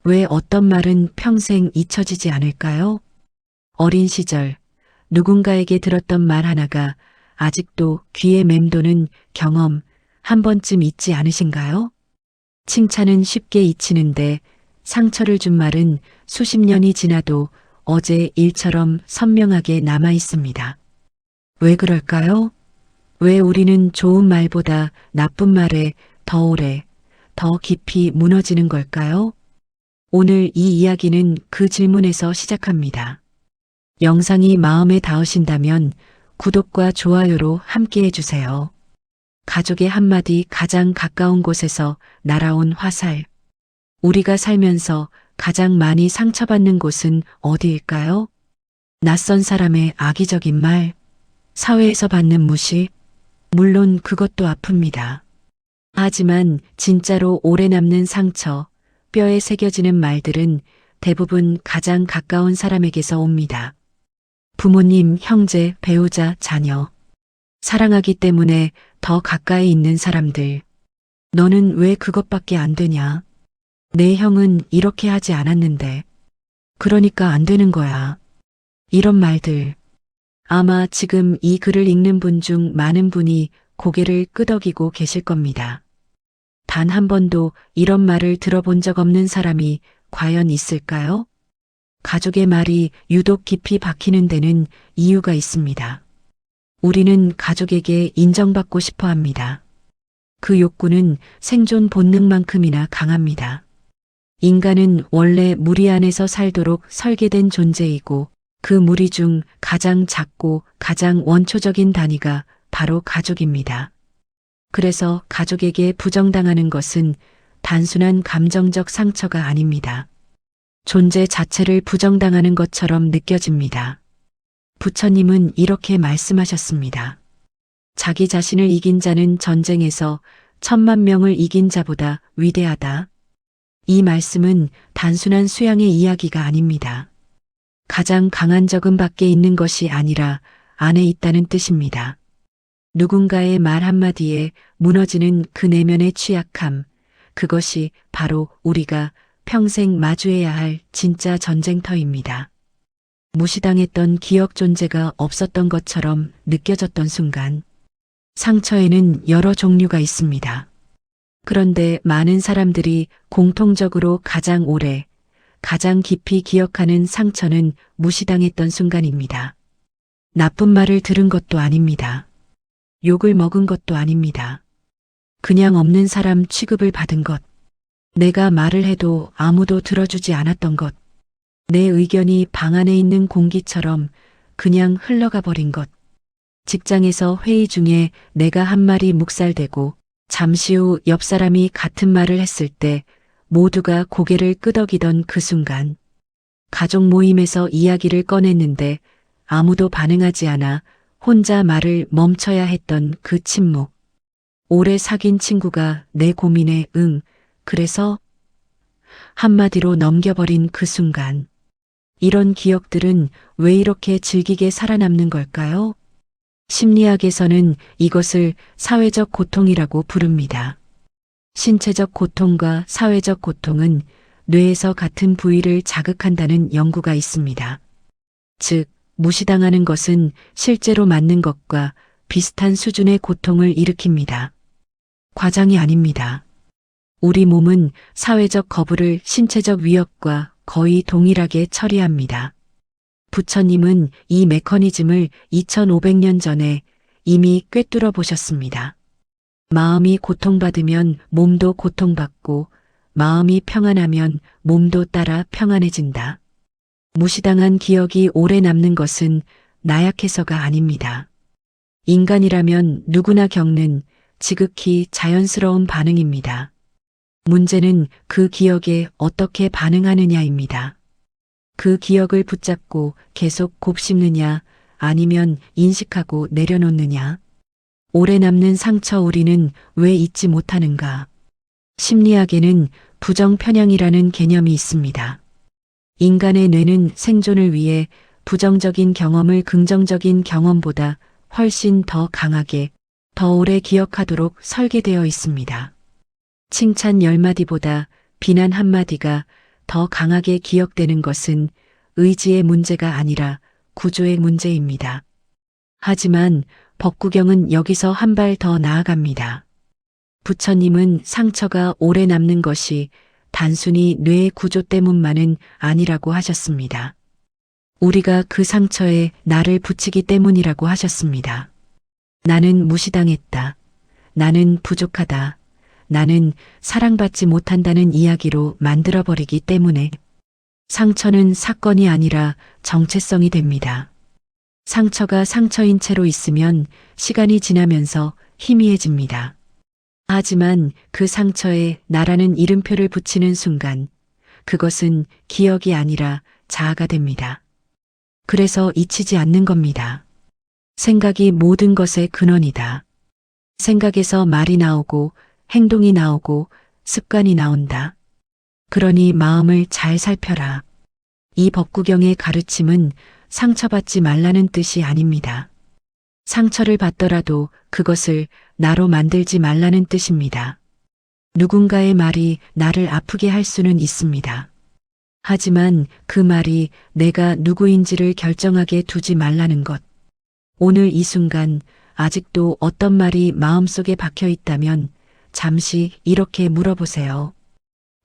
왜 어떤 말은 평생 잊혀지지 않을까요? 어린 시절 누군가에게 들었던 말 하나가 아직도 귀에 맴도는 경험 한 번쯤 있지 않으신가요? 칭찬은 쉽게 잊히는데 상처를 준 말은 수십 년이 지나도 어제 일처럼 선명하게 남아 있습니다. 왜 그럴까요? 왜 우리는 좋은 말보다 나쁜 말에 더 오래, 더 깊이 무너지는 걸까요? 오늘 이 이야기는 그 질문에서 시작합니다. 영상이 마음에 닿으신다면 구독과 좋아요로 함께 해주세요. 가족의 한마디 가장 가까운 곳에서 날아온 화살. 우리가 살면서 가장 많이 상처받는 곳은 어디일까요? 낯선 사람의 악의적인 말, 사회에서 받는 무시, 물론 그것도 아픕니다. 하지만 진짜로 오래 남는 상처, 뼈에 새겨지는 말들은 대부분 가장 가까운 사람에게서 옵니다. 부모님, 형제, 배우자, 자녀. 사랑하기 때문에 더 가까이 있는 사람들. 너는 왜 그것밖에 안 되냐? 내 형은 이렇게 하지 않았는데. 그러니까 안 되는 거야. 이런 말들. 아마 지금 이 글을 읽는 분 중 많은 분이 고개를 끄덕이고 계실 겁니다. 단 한 번도 이런 말을 들어본 적 없는 사람이 과연 있을까요? 가족의 말이 유독 깊이 박히는 데는 이유가 있습니다. 우리는 가족에게 인정받고 싶어 합니다. 그 욕구는 생존 본능만큼이나 강합니다. 인간은 원래 무리 안에서 살도록 설계된 존재이고 그 무리 중 가장 작고 가장 원초적인 단위가 바로 가족입니다. 그래서 가족에게 부정당하는 것은 단순한 감정적 상처가 아닙니다. 존재 자체를 부정당하는 것처럼 느껴집니다. 부처님은 이렇게 말씀하셨습니다. 자기 자신을 이긴 자는 전쟁에서 10,000,000명을 이긴 자보다 위대하다. 이 말씀은 단순한 수양의 이야기가 아닙니다. 가장 강한 적은 밖에 있는 것이 아니라 안에 있다는 뜻입니다. 누군가의 말 한마디에 무너지는 그 내면의 취약함, 그것이 바로 우리가 평생 마주해야 할 진짜 전쟁터입니다. 무시당했던 기억 존재가 없었던 것처럼 느껴졌던 순간, 상처에는 여러 종류가 있습니다. 그런데 많은 사람들이 공통적으로 가장 오래, 가장 깊이 기억하는 상처는 무시당했던 순간입니다. 나쁜 말을 들은 것도 아닙니다. 욕을 먹은 것도 아닙니다. 그냥 없는 사람 취급을 받은 것. 내가 말을 해도 아무도 들어주지 않았던 것. 내 의견이 방 안에 있는 공기처럼 그냥 흘러가 버린 것. 직장에서 회의 중에 내가 한 말이 묵살되고 잠시 후 옆 사람이 같은 말을 했을 때 모두가 고개를 끄덕이던 그 순간. 가족 모임에서 이야기를 꺼냈는데 아무도 반응하지 않아 혼자 말을 멈춰야 했던 그 침묵. 오래 사귄 친구가 내 고민에 응, 그래서 한마디로 넘겨버린 그 순간. 이런 기억들은 왜 이렇게 질기게 살아남는 걸까요? 심리학에서는 이것을 사회적 고통이라고 부릅니다. 신체적 고통과 사회적 고통은 뇌에서 같은 부위를 자극한다는 연구가 있습니다. 즉, 무시당하는 것은 실제로 맞는 것과 비슷한 수준의 고통을 일으킵니다. 과장이 아닙니다. 우리 몸은 사회적 거부를 신체적 위협과 거의 동일하게 처리합니다. 부처님은 이 메커니즘을 2500년 전에 이미 꿰뚫어 보셨습니다. 마음이 고통받으면 몸도 고통받고 마음이 평안하면 몸도 따라 평안해진다. 무시당한 기억이 오래 남는 것은 나약해서가 아닙니다. 인간이라면 누구나 겪는 지극히 자연스러운 반응입니다. 문제는 그 기억에 어떻게 반응하느냐입니다. 그 기억을 붙잡고 계속 곱씹느냐 아니면 인식하고 내려놓느냐. 오래 남는 상처 우리는 왜 잊지 못하는가? 심리학에는 부정편향이라는 개념이 있습니다. 인간의 뇌는 생존을 위해 부정적인 경험을 긍정적인 경험보다 훨씬 더 강하게, 더 오래 기억하도록 설계되어 있습니다. 칭찬 10마디보다 비난 한마디가 더 강하게 기억되는 것은 의지의 문제가 아니라 구조의 문제입니다. 하지만 법구경은 여기서 한 발 더 나아갑니다. 부처님은 상처가 오래 남는 것이 단순히 뇌의 구조 때문만은 아니라고 하셨습니다. 우리가 그 상처에 나를 붙이기 때문이라고 하셨습니다. 나는 무시당했다. 나는 부족하다. 나는 사랑받지 못한다는 이야기로 만들어버리기 때문에 상처는 사건이 아니라 정체성이 됩니다. 상처가 상처인 채로 있으면 시간이 지나면서 희미해집니다. 하지만 그 상처에 나라는 이름표를 붙이는 순간 그것은 기억이 아니라 자아가 됩니다. 그래서 잊히지 않는 겁니다. 생각이 모든 것의 근원이다. 생각에서 말이 나오고 행동이 나오고 습관이 나온다. 그러니 마음을 잘 살펴라. 이 법구경의 가르침은 상처받지 말라는 뜻이 아닙니다. 상처를 받더라도 그것을 나로 만들지 말라는 뜻입니다. 누군가의 말이 나를 아프게 할 수는 있습니다. 하지만 그 말이 내가 누구인지를 결정하게 두지 말라는 것. 오늘 이 순간 아직도 어떤 말이 마음속에 박혀 있다면 잠시 이렇게 물어보세요.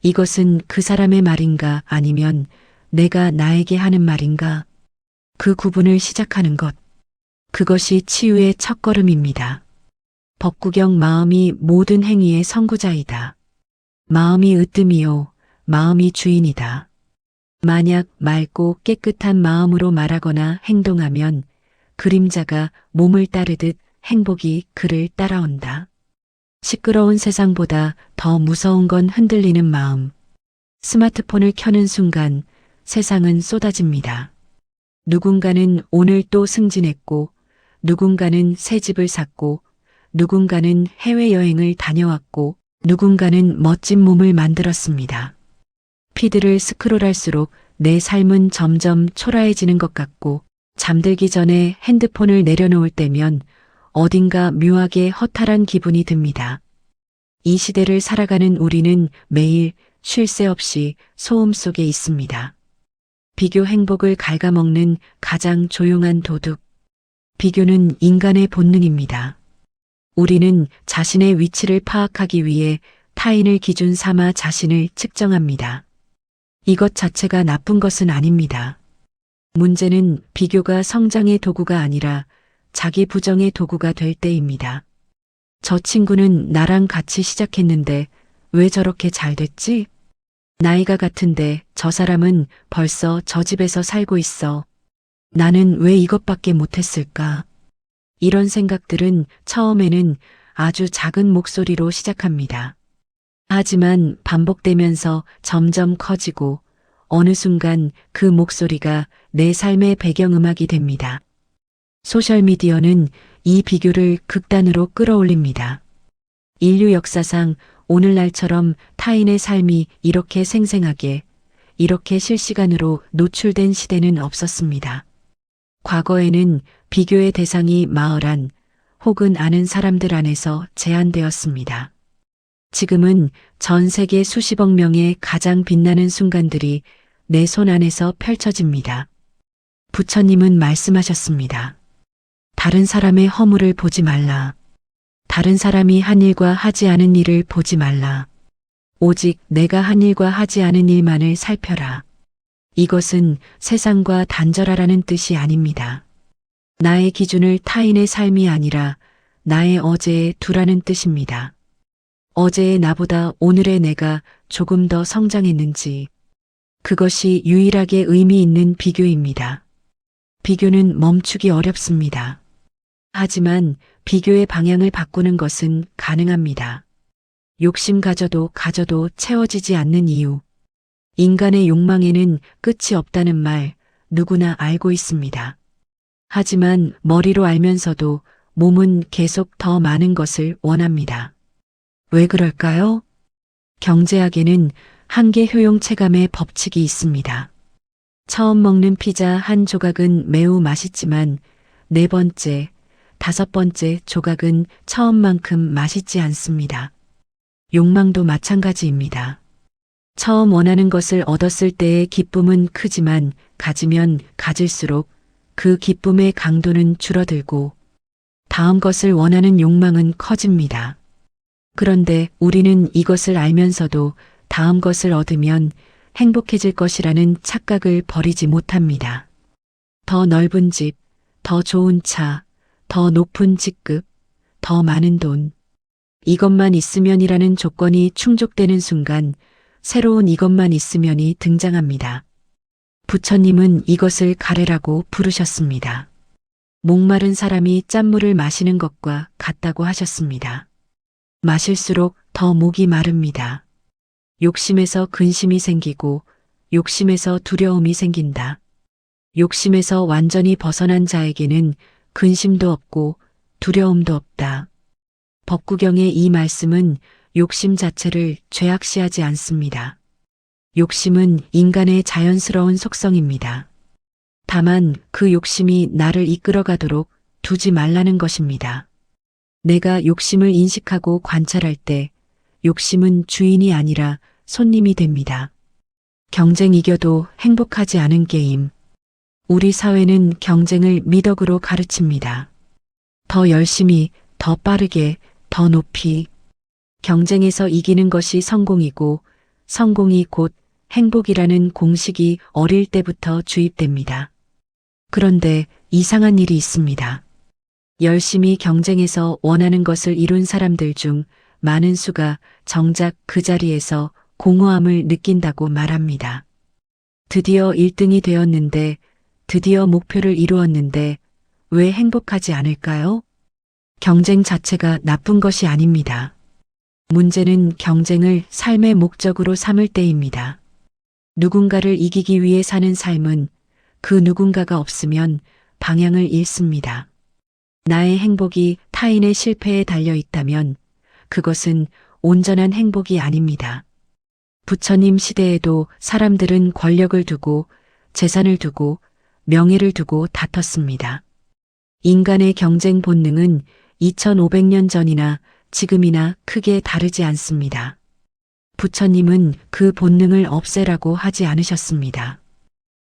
이것은 그 사람의 말인가 아니면 내가 나에게 하는 말인가? 그 구분을 시작하는 것. 그것이 치유의 첫걸음입니다. 법구경 마음이 모든 행위의 선구자이다. 마음이 으뜸이요. 마음이 주인이다. 만약 맑고 깨끗한 마음으로 말하거나 행동하면 그림자가 몸을 따르듯 행복이 그를 따라온다. 시끄러운 세상보다 더 무서운 건 흔들리는 마음. 스마트폰을 켜는 순간 세상은 쏟아집니다. 누군가는 오늘 또 승진했고, 누군가는 새 집을 샀고, 누군가는 해외여행을 다녀왔고, 누군가는 멋진 몸을 만들었습니다. 피드를 스크롤할수록 내 삶은 점점 초라해지는 것 같고 잠들기 전에 핸드폰을 내려놓을 때면 어딘가 묘하게 허탈한 기분이 듭니다. 이 시대를 살아가는 우리는 매일 쉴 새 없이 소음 속에 있습니다. 비교 행복을 갉아먹는 가장 조용한 도둑. 비교는 인간의 본능입니다. 우리는 자신의 위치를 파악하기 위해 타인을 기준 삼아 자신을 측정합니다. 이것 자체가 나쁜 것은 아닙니다. 문제는 비교가 성장의 도구가 아니라 자기 부정의 도구가 될 때입니다. 저 친구는 나랑 같이 시작했는데 왜 저렇게 잘 됐지? 나이가 같은데 저 사람은 벌써 저 집에서 살고 있어. 나는 왜 이것밖에 못했을까? 이런 생각들은 처음에는 아주 작은 목소리로 시작합니다. 하지만 반복되면서 점점 커지고 어느 순간 그 목소리가 내 삶의 배경음악이 됩니다. 소셜미디어는 이 비교를 극단으로 끌어올립니다. 인류 역사상 오늘날처럼 타인의 삶이 이렇게 생생하게, 이렇게 실시간으로 노출된 시대는 없었습니다. 과거에는 비교의 대상이 마을 안 혹은 아는 사람들 안에서 제한되었습니다. 지금은 전 세계 수십억 명의 가장 빛나는 순간들이 내 손 안에서 펼쳐집니다. 부처님은 말씀하셨습니다. 다른 사람의 허물을 보지 말라. 다른 사람이 한 일과 하지 않은 일을 보지 말라. 오직 내가 한 일과 하지 않은 일만을 살펴라. 이것은 세상과 단절하라는 뜻이 아닙니다. 나의 기준을 타인의 삶이 아니라 나의 어제에 두라는 뜻입니다. 어제의 나보다 오늘의 내가 조금 더 성장했는지, 그것이 유일하게 의미 있는 비교입니다. 비교는 멈추기 어렵습니다. 하지만 비교의 방향을 바꾸는 것은 가능합니다. 욕심 가져도 채워지지 않는 이유. 인간의 욕망에는 끝이 없다는 말 누구나 알고 있습니다. 하지만 머리로 알면서도 몸은 계속 더 많은 것을 원합니다. 왜 그럴까요? 경제학에는 한계 효용 체감의 법칙이 있습니다. 처음 먹는 피자 한 조각은 매우 맛있지만 네 번째, 다섯 번째 조각은 처음만큼 맛있지 않습니다. 욕망도 마찬가지입니다. 처음 원하는 것을 얻었을 때의 기쁨은 크지만 가지면 가질수록 그 기쁨의 강도는 줄어들고 다음 것을 원하는 욕망은 커집니다. 그런데 우리는 이것을 알면서도 다음 것을 얻으면 행복해질 것이라는 착각을 버리지 못합니다. 더 넓은 집, 더 좋은 차, 더 높은 직급, 더 많은 돈. 이것만 있으면이라는 조건이 충족되는 순간 새로운 이것만 있으면이 등장합니다. 부처님은 이것을 가래라고 부르셨습니다. 목마른 사람이 짠물을 마시는 것과 같다고 하셨습니다. 마실수록 더 목이 마릅니다. 욕심에서 근심이 생기고 욕심에서 두려움이 생긴다. 욕심에서 완전히 벗어난 자에게는 근심도 없고 두려움도 없다. 법구경의 이 말씀은 욕심 자체를 죄악시하지 않습니다. 욕심은 인간의 자연스러운 속성입니다. 다만 그 욕심이 나를 이끌어가도록 두지 말라는 것입니다. 내가 욕심을 인식하고 관찰할 때 욕심은 주인이 아니라 손님이 됩니다. 경쟁 이겨도 행복하지 않은 게임. 우리 사회는 경쟁을 미덕으로 가르칩니다. 더 열심히, 더 빠르게, 더 높이. 경쟁에서 이기는 것이 성공이고 성공이 곧 행복이라는 공식이 어릴 때부터 주입됩니다. 그런데 이상한 일이 있습니다. 열심히 경쟁해서 원하는 것을 이룬 사람들 중 많은 수가 정작 그 자리에서 공허함을 느낀다고 말합니다. 드디어 1등이 되었는데, 드디어 목표를 이루었는데 왜 행복하지 않을까요? 경쟁 자체가 나쁜 것이 아닙니다. 문제는 경쟁을 삶의 목적으로 삼을 때입니다. 누군가를 이기기 위해 사는 삶은 그 누군가가 없으면 방향을 잃습니다. 나의 행복이 타인의 실패에 달려 있다면 그것은 온전한 행복이 아닙니다. 부처님 시대에도 사람들은 권력을 두고 재산을 두고 명예를 두고 다퉜습니다. 인간의 경쟁 본능은 2500년 전이나 지금이나 크게 다르지 않습니다. 부처님은 그 본능을 없애라고 하지 않으셨습니다.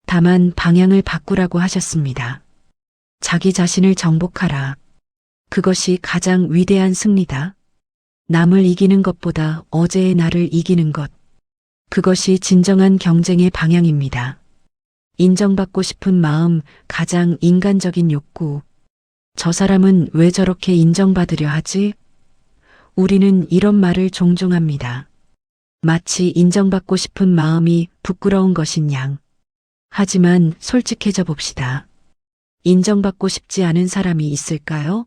다만 방향을 바꾸라고 하셨습니다. 자기 자신을 정복하라. 그것이 가장 위대한 승리다. 남을 이기는 것보다 어제의 나를 이기는 것. 그것이 진정한 경쟁의 방향입니다. 인정받고 싶은 마음, 가장 인간적인 욕구. 저 사람은 왜 저렇게 인정받으려 하지? 우리는 이런 말을 종종 합니다. 마치 인정받고 싶은 마음이 부끄러운 것인 양. 하지만 솔직해져 봅시다. 인정받고 싶지 않은 사람이 있을까요?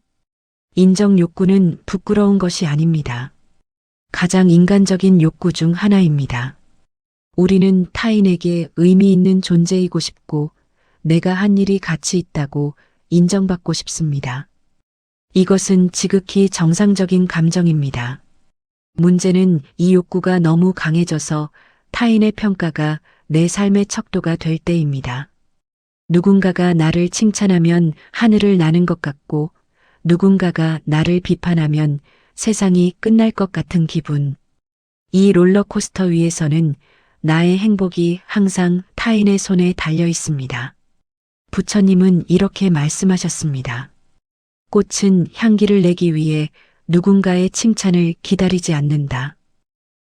인정 욕구는 부끄러운 것이 아닙니다. 가장 인간적인 욕구 중 하나입니다. 우리는 타인에게 의미 있는 존재이고 싶고 내가 한 일이 가치 있다고 인정받고 싶습니다. 이것은 지극히 정상적인 감정입니다. 문제는 이 욕구가 너무 강해져서 타인의 평가가 내 삶의 척도가 될 때입니다. 누군가가 나를 칭찬하면 하늘을 나는 것 같고 누군가가 나를 비판하면 세상이 끝날 것 같은 기분. 이 롤러코스터 위에서는 나의 행복이 항상 타인의 손에 달려 있습니다. 부처님은 이렇게 말씀하셨습니다. 꽃은 향기를 내기 위해 누군가의 칭찬을 기다리지 않는다.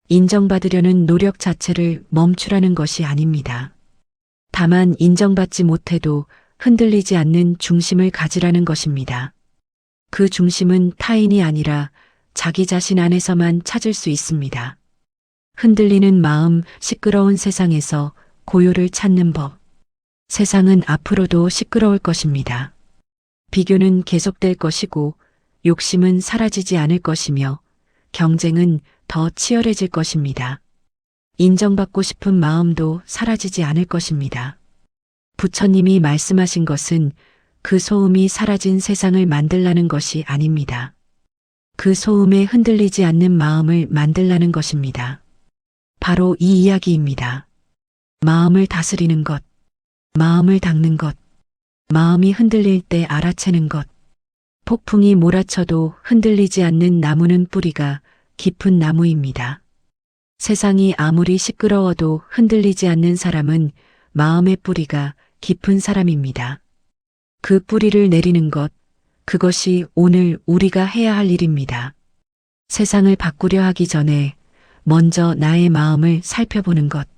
인정받으려는 노력 자체를 멈추라는 것이 아닙니다. 다만 인정받지 못해도 흔들리지 않는 중심을 가지라는 것입니다. 그 중심은 타인이 아니라 자기 자신 안에서만 찾을 수 있습니다. 흔들리는 마음, 시끄러운 세상에서 고요를 찾는 법. 세상은 앞으로도 시끄러울 것입니다. 비교는 계속될 것이고 욕심은 사라지지 않을 것이며 경쟁은 더 치열해질 것입니다. 인정받고 싶은 마음도 사라지지 않을 것입니다. 부처님이 말씀하신 것은 그 소음이 사라진 세상을 만들라는 것이 아닙니다. 그 소음에 흔들리지 않는 마음을 만들라는 것입니다. 바로 이 이야기입니다. 마음을 다스리는 것, 마음을 닦는 것, 마음이 흔들릴 때 알아채는 것. 폭풍이 몰아쳐도 흔들리지 않는 나무는 뿌리가 깊은 나무입니다. 세상이 아무리 시끄러워도 흔들리지 않는 사람은 마음의 뿌리가 깊은 사람입니다. 그 뿌리를 내리는 것, 그것이 오늘 우리가 해야 할 일입니다. 세상을 바꾸려 하기 전에 먼저 나의 마음을 살펴보는 것.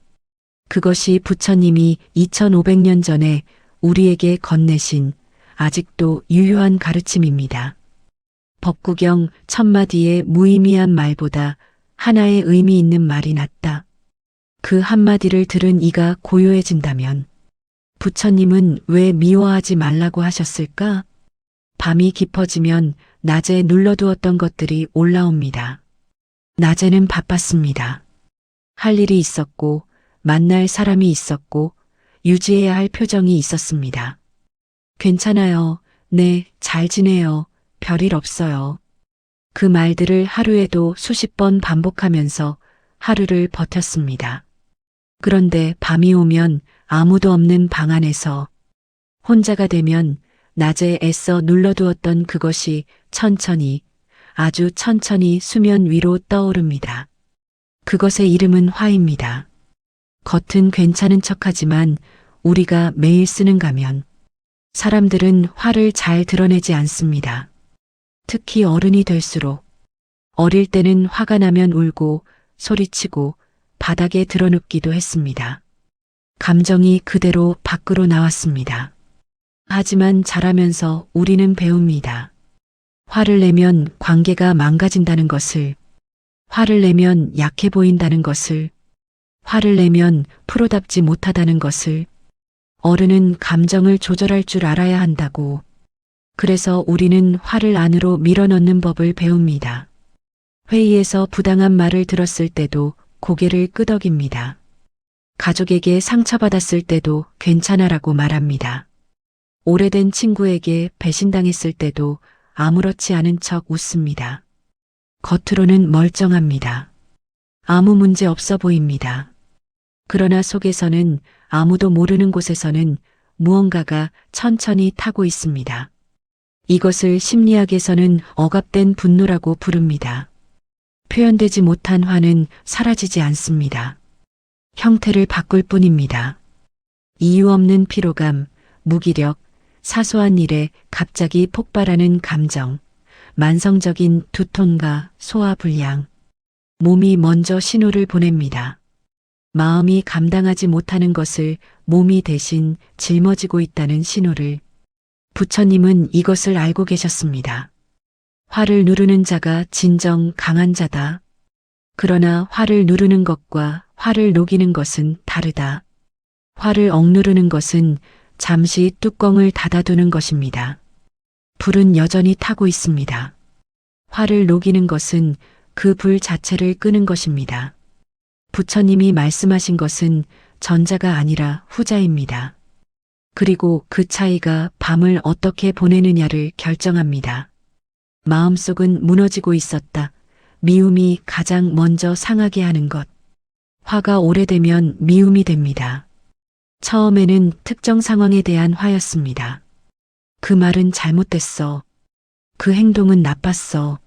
그것이 부처님이 2500년 전에 우리에게 건네신 아직도 유효한 가르침입니다. 법구경 1000마디의 무의미한 말보다 하나의 의미 있는 말이 낫다. 그 한마디를 들은 이가 고요해진다면 부처님은 왜 미워하지 말라고 하셨을까? 밤이 깊어지면 낮에 눌러두었던 것들이 올라옵니다. 낮에는 바빴습니다. 할 일이 있었고 만날 사람이 있었고 유지해야 할 표정이 있었습니다. 괜찮아요. 네, 잘 지내요. 별일 없어요. 그 말들을 하루에도 수십 번 반복하면서 하루를 버텼습니다. 그런데 밤이 오면 아무도 없는 방 안에서 혼자가 되면 낮에 애써 눌러두었던 그것이 천천히, 아주 천천히 수면 위로 떠오릅니다. 그것의 이름은 화입니다. 겉은 괜찮은 척하지만 우리가 매일 쓰는 가면 사람들은 화를 잘 드러내지 않습니다. 특히 어른이 될수록 어릴 때는 화가 나면 울고 소리치고 바닥에 드러눕기도 했습니다. 감정이 그대로 밖으로 나왔습니다. 하지만 자라면서 우리는 배웁니다. 화를 내면 관계가 망가진다는 것을, 화를 내면 약해 보인다는 것을, 화를 내면 프로답지 못하다는 것을, 어른은 감정을 조절할 줄 알아야 한다고. 그래서 우리는 화를 안으로 밀어넣는 법을 배웁니다. 회의에서 부당한 말을 들었을 때도 고개를 끄덕입니다. 가족에게 상처받았을 때도 괜찮아라고 말합니다. 오래된 친구에게 배신당했을 때도 아무렇지 않은 척 웃습니다. 겉으로는 멀쩡합니다. 아무 문제 없어 보입니다. 그러나 속에서는 아무도 모르는 곳에서는 무언가가 천천히 타고 있습니다. 이것을 심리학에서는 억압된 분노라고 부릅니다. 표현되지 못한 화는 사라지지 않습니다. 형태를 바꿀 뿐입니다. 이유 없는 피로감, 무기력, 사소한 일에 갑자기 폭발하는 감정, 만성적인 두통과 소화불량. 몸이 먼저 신호를 보냅니다. 마음이 감당하지 못하는 것을 몸이 대신 짊어지고 있다는 신호를. 부처님은 이것을 알고 계셨습니다. 화를 누르는 자가 진정 강한 자다. 그러나 화를 누르는 것과 화를 녹이는 것은 다르다. 화를 억누르는 것은 잠시 뚜껑을 닫아두는 것입니다. 불은 여전히 타고 있습니다. 화를 녹이는 것은 그 불 자체를 끄는 것입니다. 부처님이 말씀하신 것은 전자가 아니라 후자입니다. 그리고 그 차이가 밤을 어떻게 보내느냐를 결정합니다. 마음속은 무너지고 있었다. 미움이 가장 먼저 상하게 하는 것. 화가 오래되면 미움이 됩니다. 처음에는 특정 상황에 대한 화였습니다. 그 말은 잘못됐어. 그 행동은 나빴어.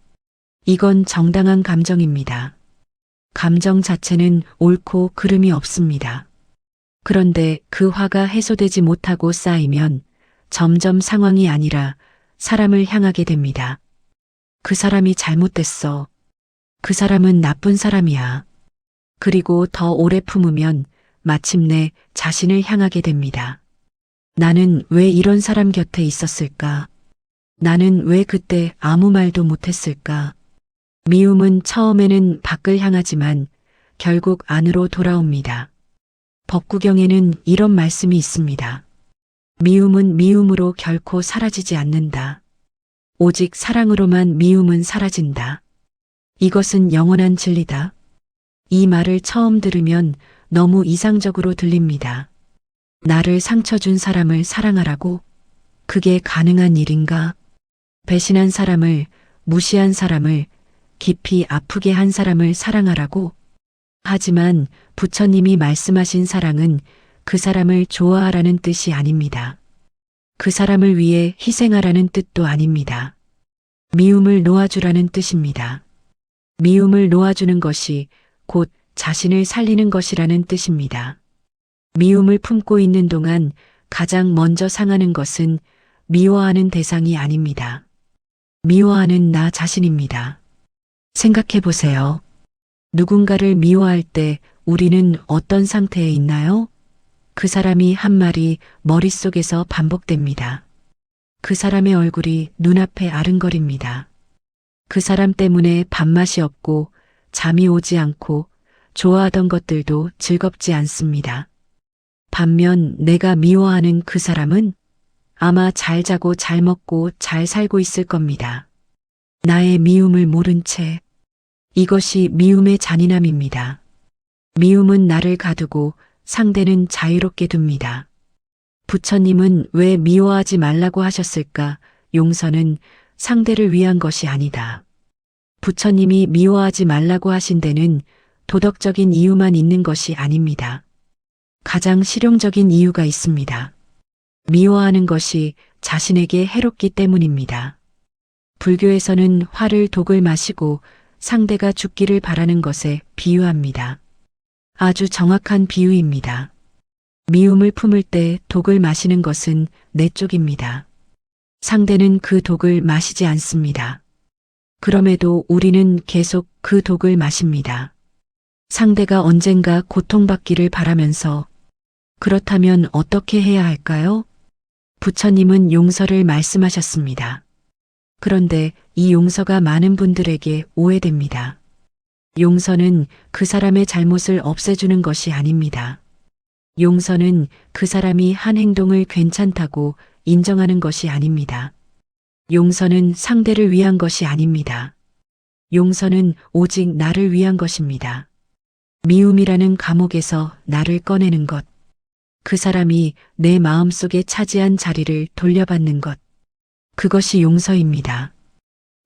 이건 정당한 감정입니다. 감정 자체는 옳고 그름이 없습니다. 그런데 그 화가 해소되지 못하고 쌓이면 점점 상황이 아니라 사람을 향하게 됩니다. 그 사람이 잘못됐어. 그 사람은 나쁜 사람이야. 그리고 더 오래 품으면 마침내 자신을 향하게 됩니다. 나는 왜 이런 사람 곁에 있었을까? 나는 왜 그때 아무 말도 못했을까? 미움은 처음에는 밖을 향하지만 결국 안으로 돌아옵니다. 법구경에는 이런 말씀이 있습니다. 미움은 미움으로 결코 사라지지 않는다. 오직 사랑으로만 미움은 사라진다. 이것은 영원한 진리다. 이 말을 처음 들으면 너무 이상적으로 들립니다. 나를 상처 준 사람을 사랑하라고? 그게 가능한 일인가? 배신한 사람을, 무시한 사람을, 깊이 아프게 한 사람을 사랑하라고? 하지만 부처님이 말씀하신 사랑은 그 사람을 좋아하라는 뜻이 아닙니다. 그 사람을 위해 희생하라는 뜻도 아닙니다. 미움을 놓아주라는 뜻입니다. 미움을 놓아주는 것이 곧 자신을 살리는 것이라는 뜻입니다. 미움을 품고 있는 동안 가장 먼저 상하는 것은 미워하는 대상이 아닙니다. 미워하는 나 자신입니다. 생각해 보세요. 누군가를 미워할 때 우리는 어떤 상태에 있나요? 그 사람이 한 말이 머릿속에서 반복됩니다. 그 사람의 얼굴이 눈앞에 아른거립니다. 그 사람 때문에 밥맛이 없고 잠이 오지 않고 좋아하던 것들도 즐겁지 않습니다. 반면 내가 미워하는 그 사람은 아마 잘 자고 잘 먹고 잘 살고 있을 겁니다. 나의 미움을 모른 채. 이것이 미움의 잔인함입니다. 미움은 나를 가두고 상대는 자유롭게 둡니다. 부처님은 왜 미워하지 말라고 하셨을까? 용서는 상대를 위한 것이 아니다. 부처님이 미워하지 말라고 하신 데는 도덕적인 이유만 있는 것이 아닙니다. 가장 실용적인 이유가 있습니다. 미워하는 것이 자신에게 해롭기 때문입니다. 불교에서는 화를 독을 마시고 상대가 죽기를 바라는 것에 비유합니다. 아주 정확한 비유입니다. 미움을 품을 때 독을 마시는 것은 내 쪽입니다. 상대는 그 독을 마시지 않습니다. 그럼에도 우리는 계속 그 독을 마십니다. 상대가 언젠가 고통받기를 바라면서. 그렇다면 어떻게 해야 할까요? 부처님은 용서를 말씀하셨습니다. 그런데 이 용서가 많은 분들에게 오해됩니다. 용서는 그 사람의 잘못을 없애주는 것이 아닙니다. 용서는 그 사람이 한 행동을 괜찮다고 인정하는 것이 아닙니다. 용서는 상대를 위한 것이 아닙니다. 용서는 오직 나를 위한 것입니다. 미움이라는 감옥에서 나를 꺼내는 것. 그 사람이 내 마음속에 차지한 자리를 돌려받는 것. 그것이 용서입니다.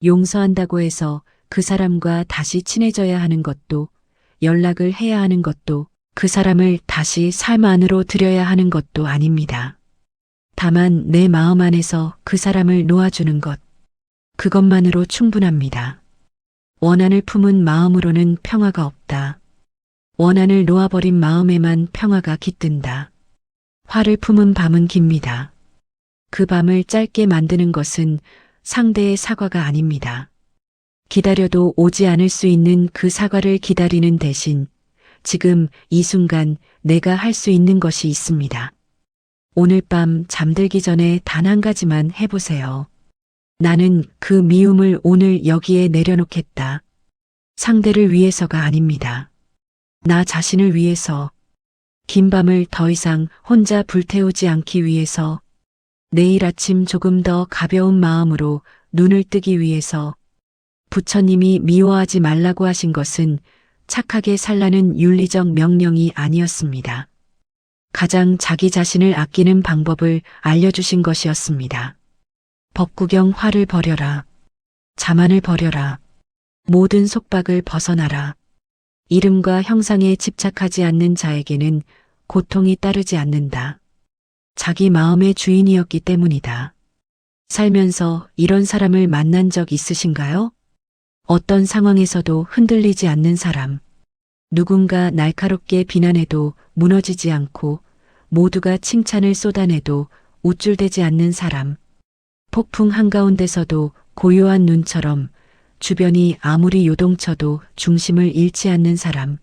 용서한다고 해서 그 사람과 다시 친해져야 하는 것도, 연락을 해야 하는 것도, 그 사람을 다시 삶 안으로 들여야 하는 것도 아닙니다. 다만 내 마음 안에서 그 사람을 놓아주는 것. 그것만으로 충분합니다. 원한을 품은 마음으로는 평화가 없다. 원한을 놓아버린 마음에만 평화가 깃든다. 화를 품은 밤은 깁니다. 그 밤을 짧게 만드는 것은 상대의 사과가 아닙니다. 기다려도 오지 않을 수 있는 그 사과를 기다리는 대신 지금 이 순간 내가 할 수 있는 것이 있습니다. 오늘 밤 잠들기 전에 단 한 가지만 해보세요. 나는 그 미움을 오늘 여기에 내려놓겠다. 상대를 위해서가 아닙니다. 나 자신을 위해서. 긴 밤을 더 이상 혼자 불태우지 않기 위해서. 내일 아침 조금 더 가벼운 마음으로 눈을 뜨기 위해서. 부처님이 미워하지 말라고 하신 것은 착하게 살라는 윤리적 명령이 아니었습니다. 가장 자기 자신을 아끼는 방법을 알려주신 것이었습니다. 법구경 화를 버려라. 자만을 버려라. 모든 속박을 벗어나라. 이름과 형상에 집착하지 않는 자에게는 고통이 따르지 않는다. 자기 마음의 주인이었기 때문이다. 살면서 이런 사람을 만난 적 있으신가요? 어떤 상황에서도 흔들리지 않는 사람. 누군가 날카롭게 비난해도 무너지지 않고 모두가 칭찬을 쏟아내도 우쭐대지 않는 사람. 폭풍 한가운데서도 고요한 눈처럼 주변이 아무리 요동쳐도 중심을 잃지 않는 사람.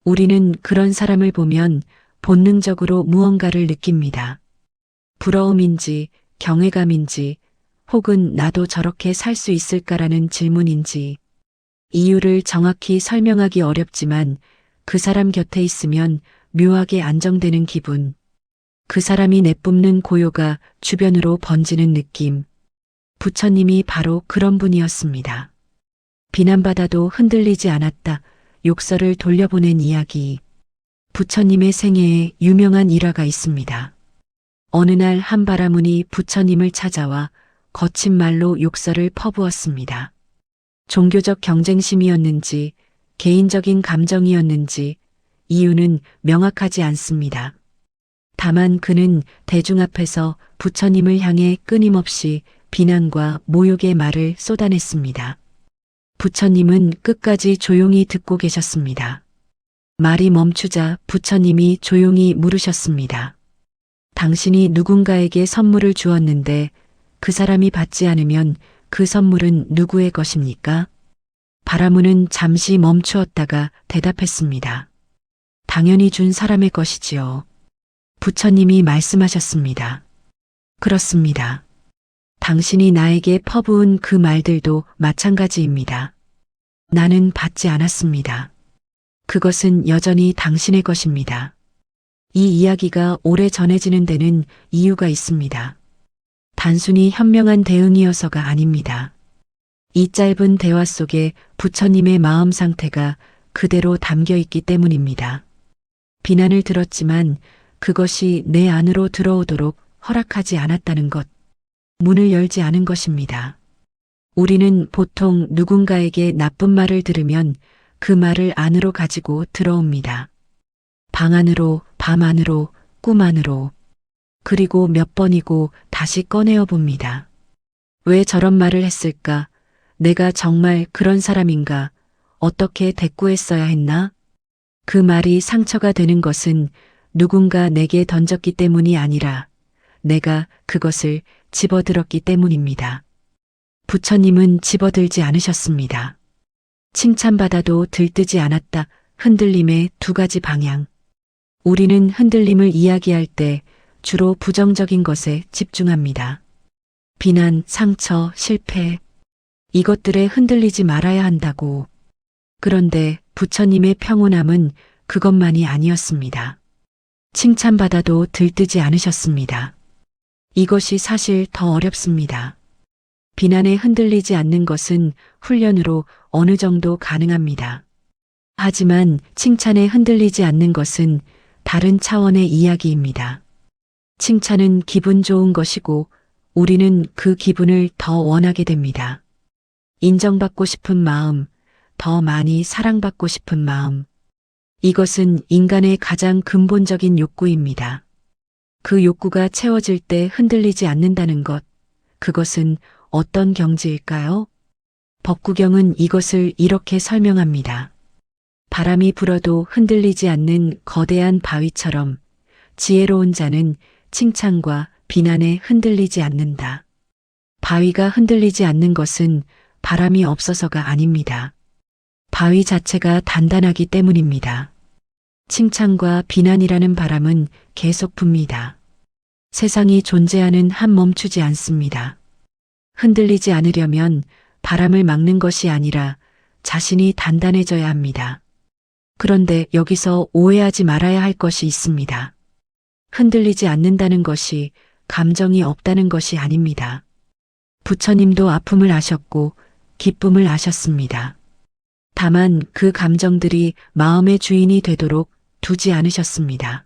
우리는 그런 사람을 보면 본능적으로 무언가를 느낍니다. 부러움인지 경외감인지 혹은 나도 저렇게 살 수 있을까라는 질문인지. 이유를 정확히 설명하기 어렵지만 그 사람 곁에 있으면 묘하게 안정되는 기분. 그 사람이 내뿜는 고요가 주변으로 번지는 느낌. 부처님이 바로 그런 분이었습니다. 비난받아도 흔들리지 않았다. 욕설을 돌려보낸 이야기. 부처님의 생애에 유명한 일화가 있습니다. 어느 날 한 바라문이 부처님을 찾아와 거친 말로 욕설을 퍼부었습니다. 종교적 경쟁심이었는지 개인적인 감정이었는지 이유는 명확하지 않습니다. 다만 그는 대중 앞에서 부처님을 향해 끊임없이 비난과 모욕의 말을 쏟아냈습니다. 부처님은 끝까지 조용히 듣고 계셨습니다. 말이 멈추자 부처님이 조용히 물으셨습니다. 당신이 누군가에게 선물을 주었는데 그 사람이 받지 않으면 그 선물은 누구의 것입니까? 바라문은 잠시 멈추었다가 대답했습니다. 당연히 준 사람의 것이지요. 부처님이 말씀하셨습니다. 그렇습니다. 당신이 나에게 퍼부은 그 말들도 마찬가지입니다. 나는 받지 않았습니다. 그것은 여전히 당신의 것입니다. 이 이야기가 오래 전해지는 데는 이유가 있습니다. 단순히 현명한 대응이어서가 아닙니다. 이 짧은 대화 속에 부처님의 마음 상태가 그대로 담겨 있기 때문입니다. 비난을 들었지만 그것이 내 안으로 들어오도록 허락하지 않았다는 것, 문을 열지 않은 것입니다. 우리는 보통 누군가에게 나쁜 말을 들으면 그 말을 안으로 가지고 들어옵니다. 방 안으로, 밤 안으로, 꿈 안으로. 그리고 몇 번이고 다시 꺼내어 봅니다. 왜 저런 말을 했을까? 내가 정말 그런 사람인가? 어떻게 대꾸했어야 했나? 그 말이 상처가 되는 것은 누군가 내게 던졌기 때문이 아니라 내가 그것을 집어들었기 때문입니다. 부처님은 집어들지 않으셨습니다. 칭찬받아도 들뜨지 않았다. 흔들림의 두 가지 방향. 우리는 흔들림을 이야기할 때 주로 부정적인 것에 집중합니다. 비난, 상처, 실패. 이것들에 흔들리지 말아야 한다고. 그런데 부처님의 평온함은 그것만이 아니었습니다. 칭찬받아도 들뜨지 않으셨습니다. 이것이 사실 더 어렵습니다. 비난에 흔들리지 않는 것은 훈련으로 어느 정도 가능합니다. 하지만 칭찬에 흔들리지 않는 것은 다른 차원의 이야기입니다. 칭찬은 기분 좋은 것이고 우리는 그 기분을 더 원하게 됩니다. 인정받고 싶은 마음, 더 많이 사랑받고 싶은 마음. 이것은 인간의 가장 근본적인 욕구입니다. 그 욕구가 채워질 때 흔들리지 않는다는 것, 그것은 어떤 경지일까요? 법구경은 이것을 이렇게 설명합니다. 바람이 불어도 흔들리지 않는 거대한 바위처럼 지혜로운 자는 칭찬과 비난에 흔들리지 않는다. 바위가 흔들리지 않는 것은 바람이 없어서가 아닙니다. 바위 자체가 단단하기 때문입니다. 칭찬과 비난이라는 바람은 계속 붑니다. 세상이 존재하는 한 멈추지 않습니다. 흔들리지 않으려면 바람을 막는 것이 아니라 자신이 단단해져야 합니다. 그런데 여기서 오해하지 말아야 할 것이 있습니다. 흔들리지 않는다는 것이 감정이 없다는 것이 아닙니다. 부처님도 아픔을 아셨고 기쁨을 아셨습니다. 다만 그 감정들이 마음의 주인이 되도록 두지 않으셨습니다.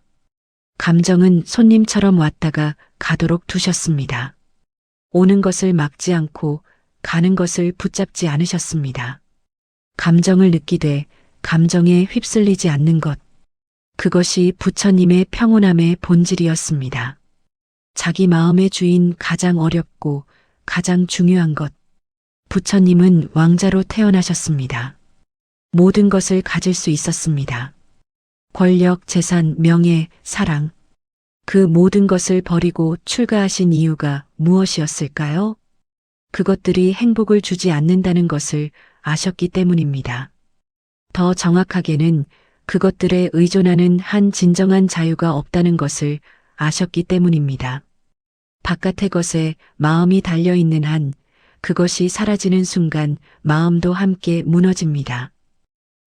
감정은 손님처럼 왔다가 가도록 두셨습니다. 오는 것을 막지 않고 가는 것을 붙잡지 않으셨습니다. 감정을 느끼되 감정에 휩쓸리지 않는 것. 그것이 부처님의 평온함의 본질이었습니다. 자기 마음의 주인 가장 어렵고 가장 중요한 것. 부처님은 왕자로 태어나셨습니다. 모든 것을 가질 수 있었습니다. 권력, 재산, 명예, 사랑. 그 모든 것을 버리고 출가하신 이유가 무엇이었을까요? 그것들이 행복을 주지 않는다는 것을 아셨기 때문입니다. 더 정확하게는 그것들에 의존하는 한 진정한 자유가 없다는 것을 아셨기 때문입니다. 바깥의 것에 마음이 달려있는 한 그것이 사라지는 순간 마음도 함께 무너집니다.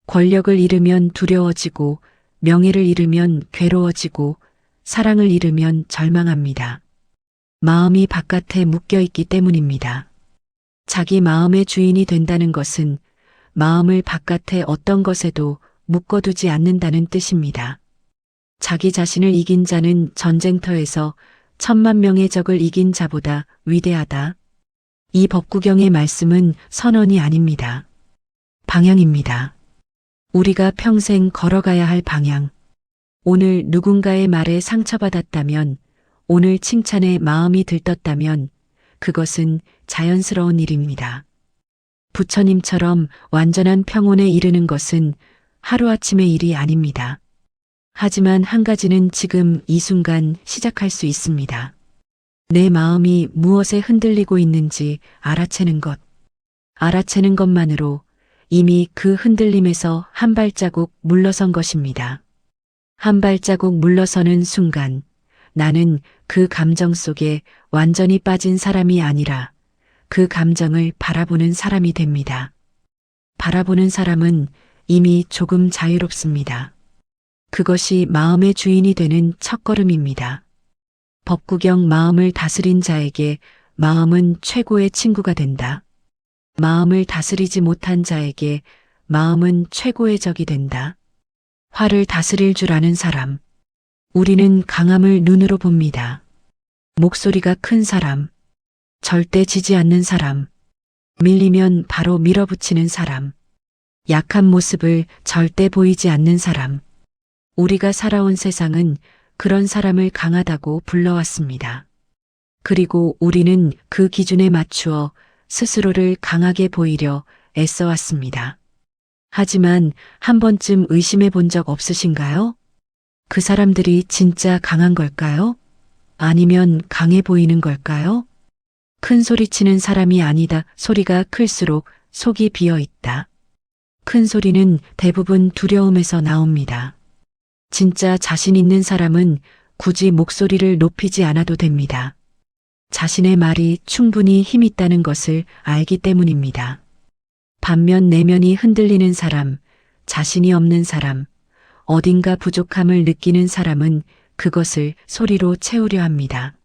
권력을 잃으면 두려워지고 명예를 잃으면 괴로워지고 사랑을 잃으면 절망합니다. 마음이 바깥에 묶여있기 때문입니다. 자기 마음의 주인이 된다는 것은 마음을 바깥의 어떤 것에도 묶어두지 않는다는 뜻입니다. 자기 자신을 이긴 자는 전쟁터에서 10,000,000명의 적을 이긴 자보다 위대하다. 이 법구경의 말씀은 선언이 아닙니다. 방향입니다. 우리가 평생 걸어가야 할 방향. 오늘 누군가의 말에 상처받았다면, 오늘 칭찬에 마음이 들떴다면 그것은 자연스러운 일입니다. 부처님처럼 완전한 평온에 이르는 것은 하루아침의 일이 아닙니다. 하지만 한 가지는 지금 이 순간 시작할 수 있습니다. 내 마음이 무엇에 흔들리고 있는지 알아채는 것. 알아채는 것만으로 이미 그 흔들림에서 한 발자국 물러선 것입니다. 한 발자국 물러서는 순간 나는 그 감정 속에 완전히 빠진 사람이 아니라 그 감정을 바라보는 사람이 됩니다. 바라보는 사람은 이미 조금 자유롭습니다. 그것이 마음의 주인이 되는 첫걸음입니다. 법구경 마음을 다스린 자에게 마음은 최고의 친구가 된다. 마음을 다스리지 못한 자에게 마음은 최고의 적이 된다. 화를 다스릴 줄 아는 사람. 우리는 강함을 눈으로 봅니다. 목소리가 큰 사람. 절대 지지 않는 사람. 밀리면 바로 밀어붙이는 사람. 약한 모습을 절대 보이지 않는 사람. 우리가 살아온 세상은 그런 사람을 강하다고 불러왔습니다. 그리고 우리는 그 기준에 맞추어 스스로를 강하게 보이려 애써왔습니다. 하지만 한 번쯤 의심해 본 적 없으신가요? 그 사람들이 진짜 강한 걸까요? 아니면 강해 보이는 걸까요? 큰 소리 치는 사람이 아니다. 소리가 클수록 속이 비어 있다. 큰 소리는 대부분 두려움에서 나옵니다. 진짜 자신 있는 사람은 굳이 목소리를 높이지 않아도 됩니다. 자신의 말이 충분히 힘 있다는 것을 알기 때문입니다. 반면 내면이 흔들리는 사람, 자신이 없는 사람, 어딘가 부족함을 느끼는 사람은 그것을 소리로 채우려 합니다.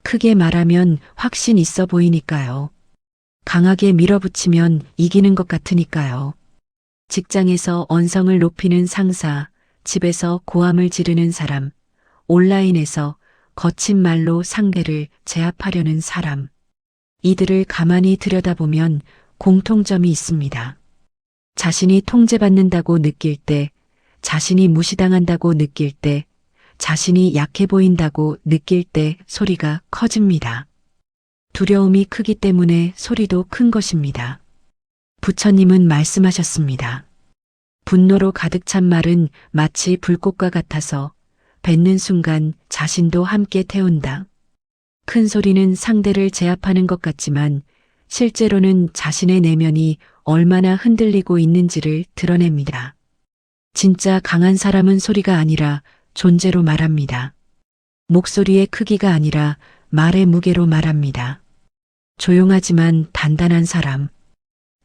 크게 말하면 확신 있어 보이니까요. 강하게 밀어붙이면 이기는 것 같으니까요. 직장에서 언성을 높이는 상사, 집에서 고함을 지르는 사람, 온라인에서 거친 말로 상대를 제압하려는 사람. 이들을 가만히 들여다보면 공통점이 있습니다. 자신이 통제받는다고 느낄 때, 자신이 무시당한다고 느낄 때, 자신이 약해 보인다고 느낄 때 소리가 커집니다. 두려움이 크기 때문에 소리도 큰 것입니다. 부처님은 말씀하셨습니다. 분노로 가득 찬 말은 마치 불꽃과 같아서 뱉는 순간 자신도 함께 태운다. 큰 소리는 상대를 제압하는 것 같지만 실제로는 자신의 내면이 얼마나 흔들리고 있는지를 드러냅니다. 진짜 강한 사람은 소리가 아니라 존재로 말합니다. 목소리의 크기가 아니라 말의 무게로 말합니다. 조용하지만 단단한 사람,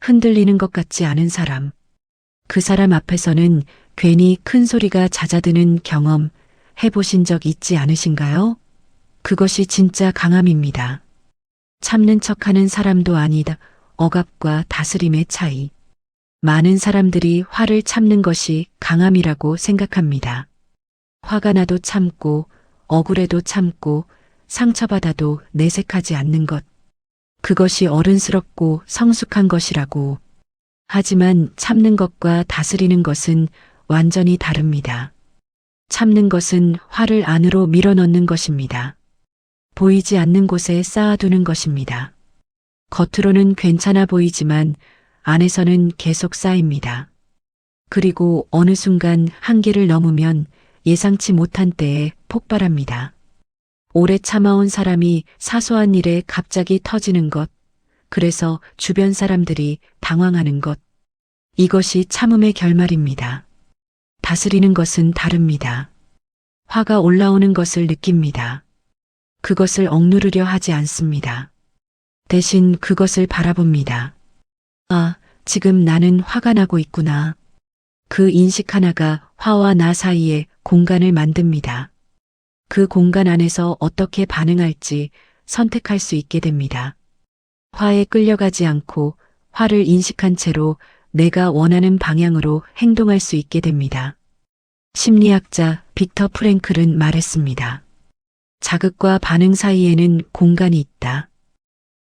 흔들리는 것 같지 않은 사람, 그 사람 앞에서는 괜히 큰 소리가 잦아드는 경험 해보신 적 있지 않으신가요? 그것이 진짜 강함입니다. 참는 척하는 사람도 아니다. 억압과 다스림의 차이. 많은 사람들이 화를 참는 것이 강함이라고 생각합니다. 화가 나도 참고, 억울해도 참고, 상처받아도 내색하지 않는 것. 그것이 어른스럽고 성숙한 것이라고. 하지만 참는 것과 다스리는 것은 완전히 다릅니다. 참는 것은 화를 안으로 밀어넣는 것입니다. 보이지 않는 곳에 쌓아두는 것입니다. 겉으로는 괜찮아 보이지만 안에서는 계속 쌓입니다. 그리고 어느 순간 한계를 넘으면 예상치 못한 때에 폭발합니다. 오래 참아온 사람이 사소한 일에 갑자기 터지는 것, 그래서 주변 사람들이 당황하는 것. 이것이 참음의 결말입니다. 다스리는 것은 다릅니다. 화가 올라오는 것을 느낍니다. 그것을 억누르려 하지 않습니다. 대신 그것을 바라봅니다. 아, 지금 나는 화가 나고 있구나. 그 인식 하나가 화와 나 사이에 공간을 만듭니다. 그 공간 안에서 어떻게 반응할지 선택할 수 있게 됩니다. 화에 끌려가지 않고 화를 인식한 채로 내가 원하는 방향으로 행동할 수 있게 됩니다. 심리학자 빅터 프랭클은 말했습니다. 자극과 반응 사이에는 공간이 있다.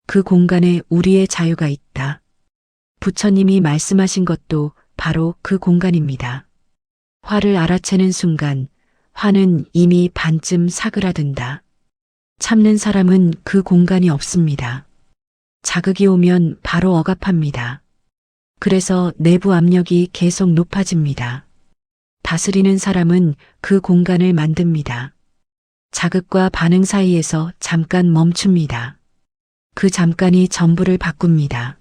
그 공간에 우리의 자유가 있다. 부처님이 말씀하신 것도 바로 그 공간입니다. 화를 알아채는 순간 화는 이미 반쯤 사그라든다. 참는 사람은 그 공간이 없습니다. 자극이 오면 바로 억압합니다. 그래서 내부 압력이 계속 높아집니다. 다스리는 사람은 그 공간을 만듭니다. 자극과 반응 사이에서 잠깐 멈춥니다. 그 잠깐이 전부를 바꿉니다.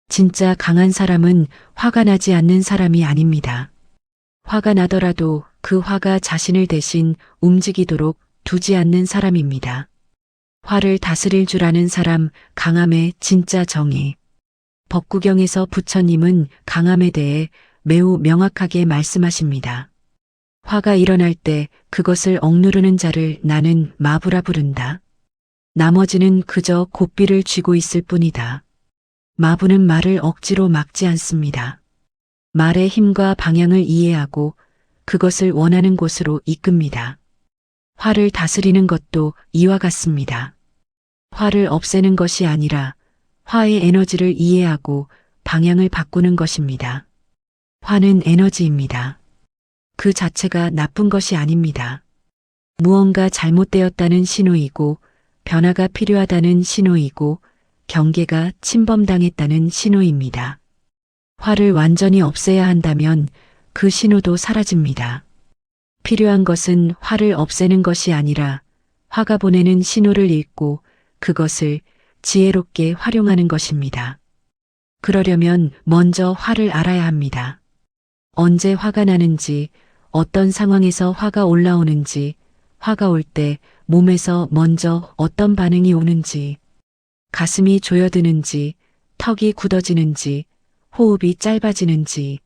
진짜 강한 사람은 화가 나지 않는 사람이 아닙니다. 화가 나더라도 그 화가 자신을 대신 움직이도록 두지 않는 사람입니다. 화를 다스릴 줄 아는 사람, 강함의 진짜 정의. 법구경에서 부처님은 강함에 대해 매우 명확하게 말씀하십니다. 화가 일어날 때 그것을 억누르는 자를 나는 마부라 부른다. 나머지는 그저 고삐를 쥐고 있을 뿐이다. 마부는 말을 억지로 막지 않습니다. 말의 힘과 방향을 이해하고 그것을 원하는 곳으로 이끕니다. 화를 다스리는 것도 이와 같습니다. 화를 없애는 것이 아니라 화의 에너지를 이해하고 방향을 바꾸는 것입니다. 화는 에너지입니다. 그 자체가 나쁜 것이 아닙니다. 무언가 잘못되었다는 신호이고 변화가 필요하다는 신호이고 경계가 침범당했다는 신호입니다. 화를 완전히 없애야 한다면 그 신호도 사라집니다. 필요한 것은 화를 없애는 것이 아니라 화가 보내는 신호를 읽고 그것을 지혜롭게 활용하는 것입니다. 그러려면 먼저 화를 알아야 합니다. 언제 화가 나는지, 어떤 상황에서 화가 올라오는지, 화가 올 때 몸에서 먼저 어떤 반응이 오는지, 가슴이 조여드는지, 턱이 굳어지는지, 호흡이 짧아지는지,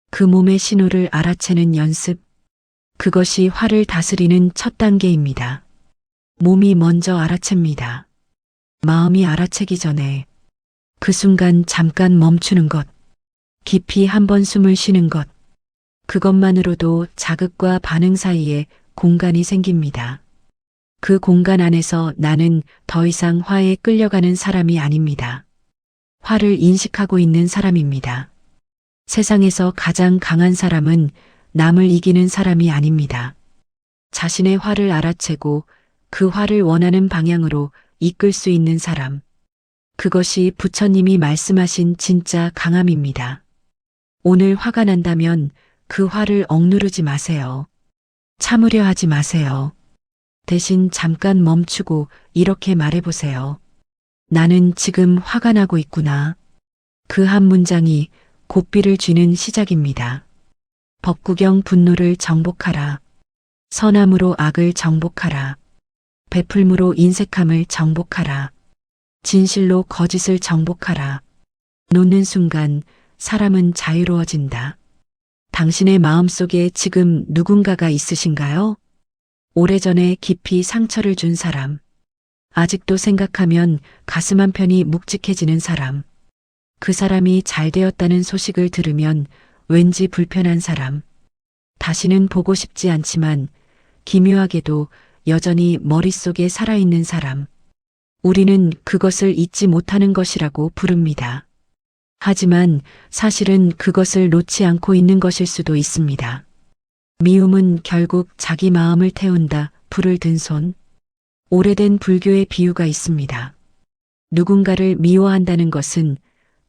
그 몸의 신호를 알아채는 연습, 그것이 화를 다스리는 첫 단계입니다. 몸이 먼저 알아챕니다. 마음이 알아채기 전에 그 순간 잠깐 멈추는 것, 깊이 한번 숨을 쉬는 것, 그것만으로도 자극과 반응 사이에 공간이 생깁니다. 그 공간 안에서 나는 더 이상 화에 끌려가는 사람이 아닙니다. 화를 인식하고 있는 사람입니다. 세상에서 가장 강한 사람은 남을 이기는 사람이 아닙니다. 자신의 화를 알아채고 그 화를 원하는 방향으로 이끌 수 있는 사람. 그것이 부처님이 말씀하신 진짜 강함입니다. 오늘 화가 난다면 그 화를 억누르지 마세요. 참으려 하지 마세요. 대신 잠깐 멈추고 이렇게 말해보세요. 나는 지금 화가 나고 있구나. 그 한 문장이 고삐를 쥐는 시작입니다. 법구경 분노를 정복하라. 선함으로 악을 정복하라. 베풀므로 인색함을 정복하라. 진실로 거짓을 정복하라. 놓는 순간 사람은 자유로워진다. 당신의 마음속에 지금 누군가가 있으신가요? 오래전에 깊이 상처를 준 사람. 아직도 생각하면 가슴 한편이 묵직해지는 사람. 그 사람이 잘 되었다는 소식을 들으면 왠지 불편한 사람. 다시는 보고 싶지 않지만 기묘하게도 여전히 머릿속에 살아있는 사람. 우리는 그것을 잊지 못하는 것이라고 부릅니다. 하지만 사실은 그것을 놓지 않고 있는 것일 수도 있습니다. 미움은 결국 자기 마음을 태운다. 불을 든 손. 오래된 불교의 비유가 있습니다. 누군가를 미워한다는 것은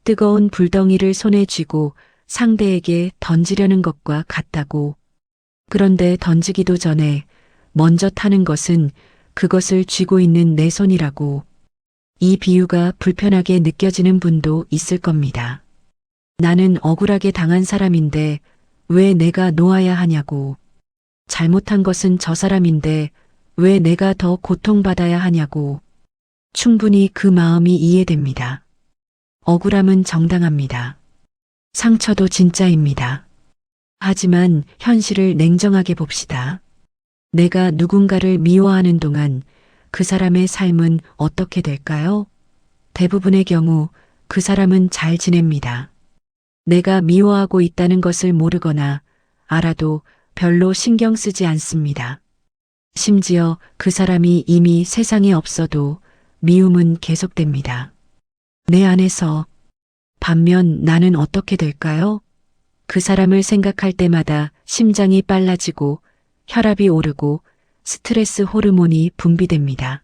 뜨거운 불덩이를 손에 쥐고 상대에게 던지려는 것과 같다고. 그런데 던지기도 전에 먼저 타는 것은 그것을 쥐고 있는 내 손이라고. 이 비유가 불편하게 느껴지는 분도 있을 겁니다. 나는 억울하게 당한 사람인데 왜 내가 놓아야 하냐고. 잘못한 것은 저 사람인데 왜 내가 더 고통받아야 하냐고. 충분히 그 마음이 이해됩니다. 억울함은 정당합니다. 상처도 진짜입니다. 하지만 현실을 냉정하게 봅시다. 내가 누군가를 미워하는 동안 그 사람의 삶은 어떻게 될까요? 대부분의 경우 그 사람은 잘 지냅니다. 내가 미워하고 있다는 것을 모르거나 알아도 별로 신경 쓰지 않습니다. 심지어 그 사람이 이미 세상에 없어도 미움은 계속됩니다. 내 안에서. 반면 나는 어떻게 될까요? 그 사람을 생각할 때마다 심장이 빨라지고 혈압이 오르고 스트레스 호르몬이 분비됩니다.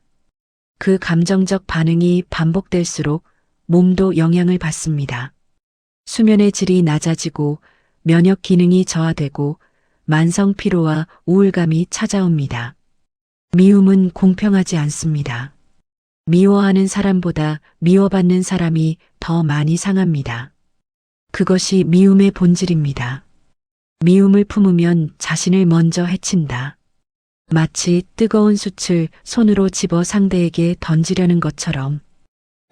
그 감정적 반응이 반복될수록 몸도 영향을 받습니다. 수면의 질이 낮아지고 면역 기능이 저하되고 만성 피로와 우울감이 찾아옵니다. 미움은 공평하지 않습니다. 미워하는 사람보다 미워받는 사람이 더 많이 상합니다. 그것이 미움의 본질입니다. 미움을 품으면 자신을 먼저 해친다. 마치 뜨거운 숯을 손으로 집어 상대에게 던지려는 것처럼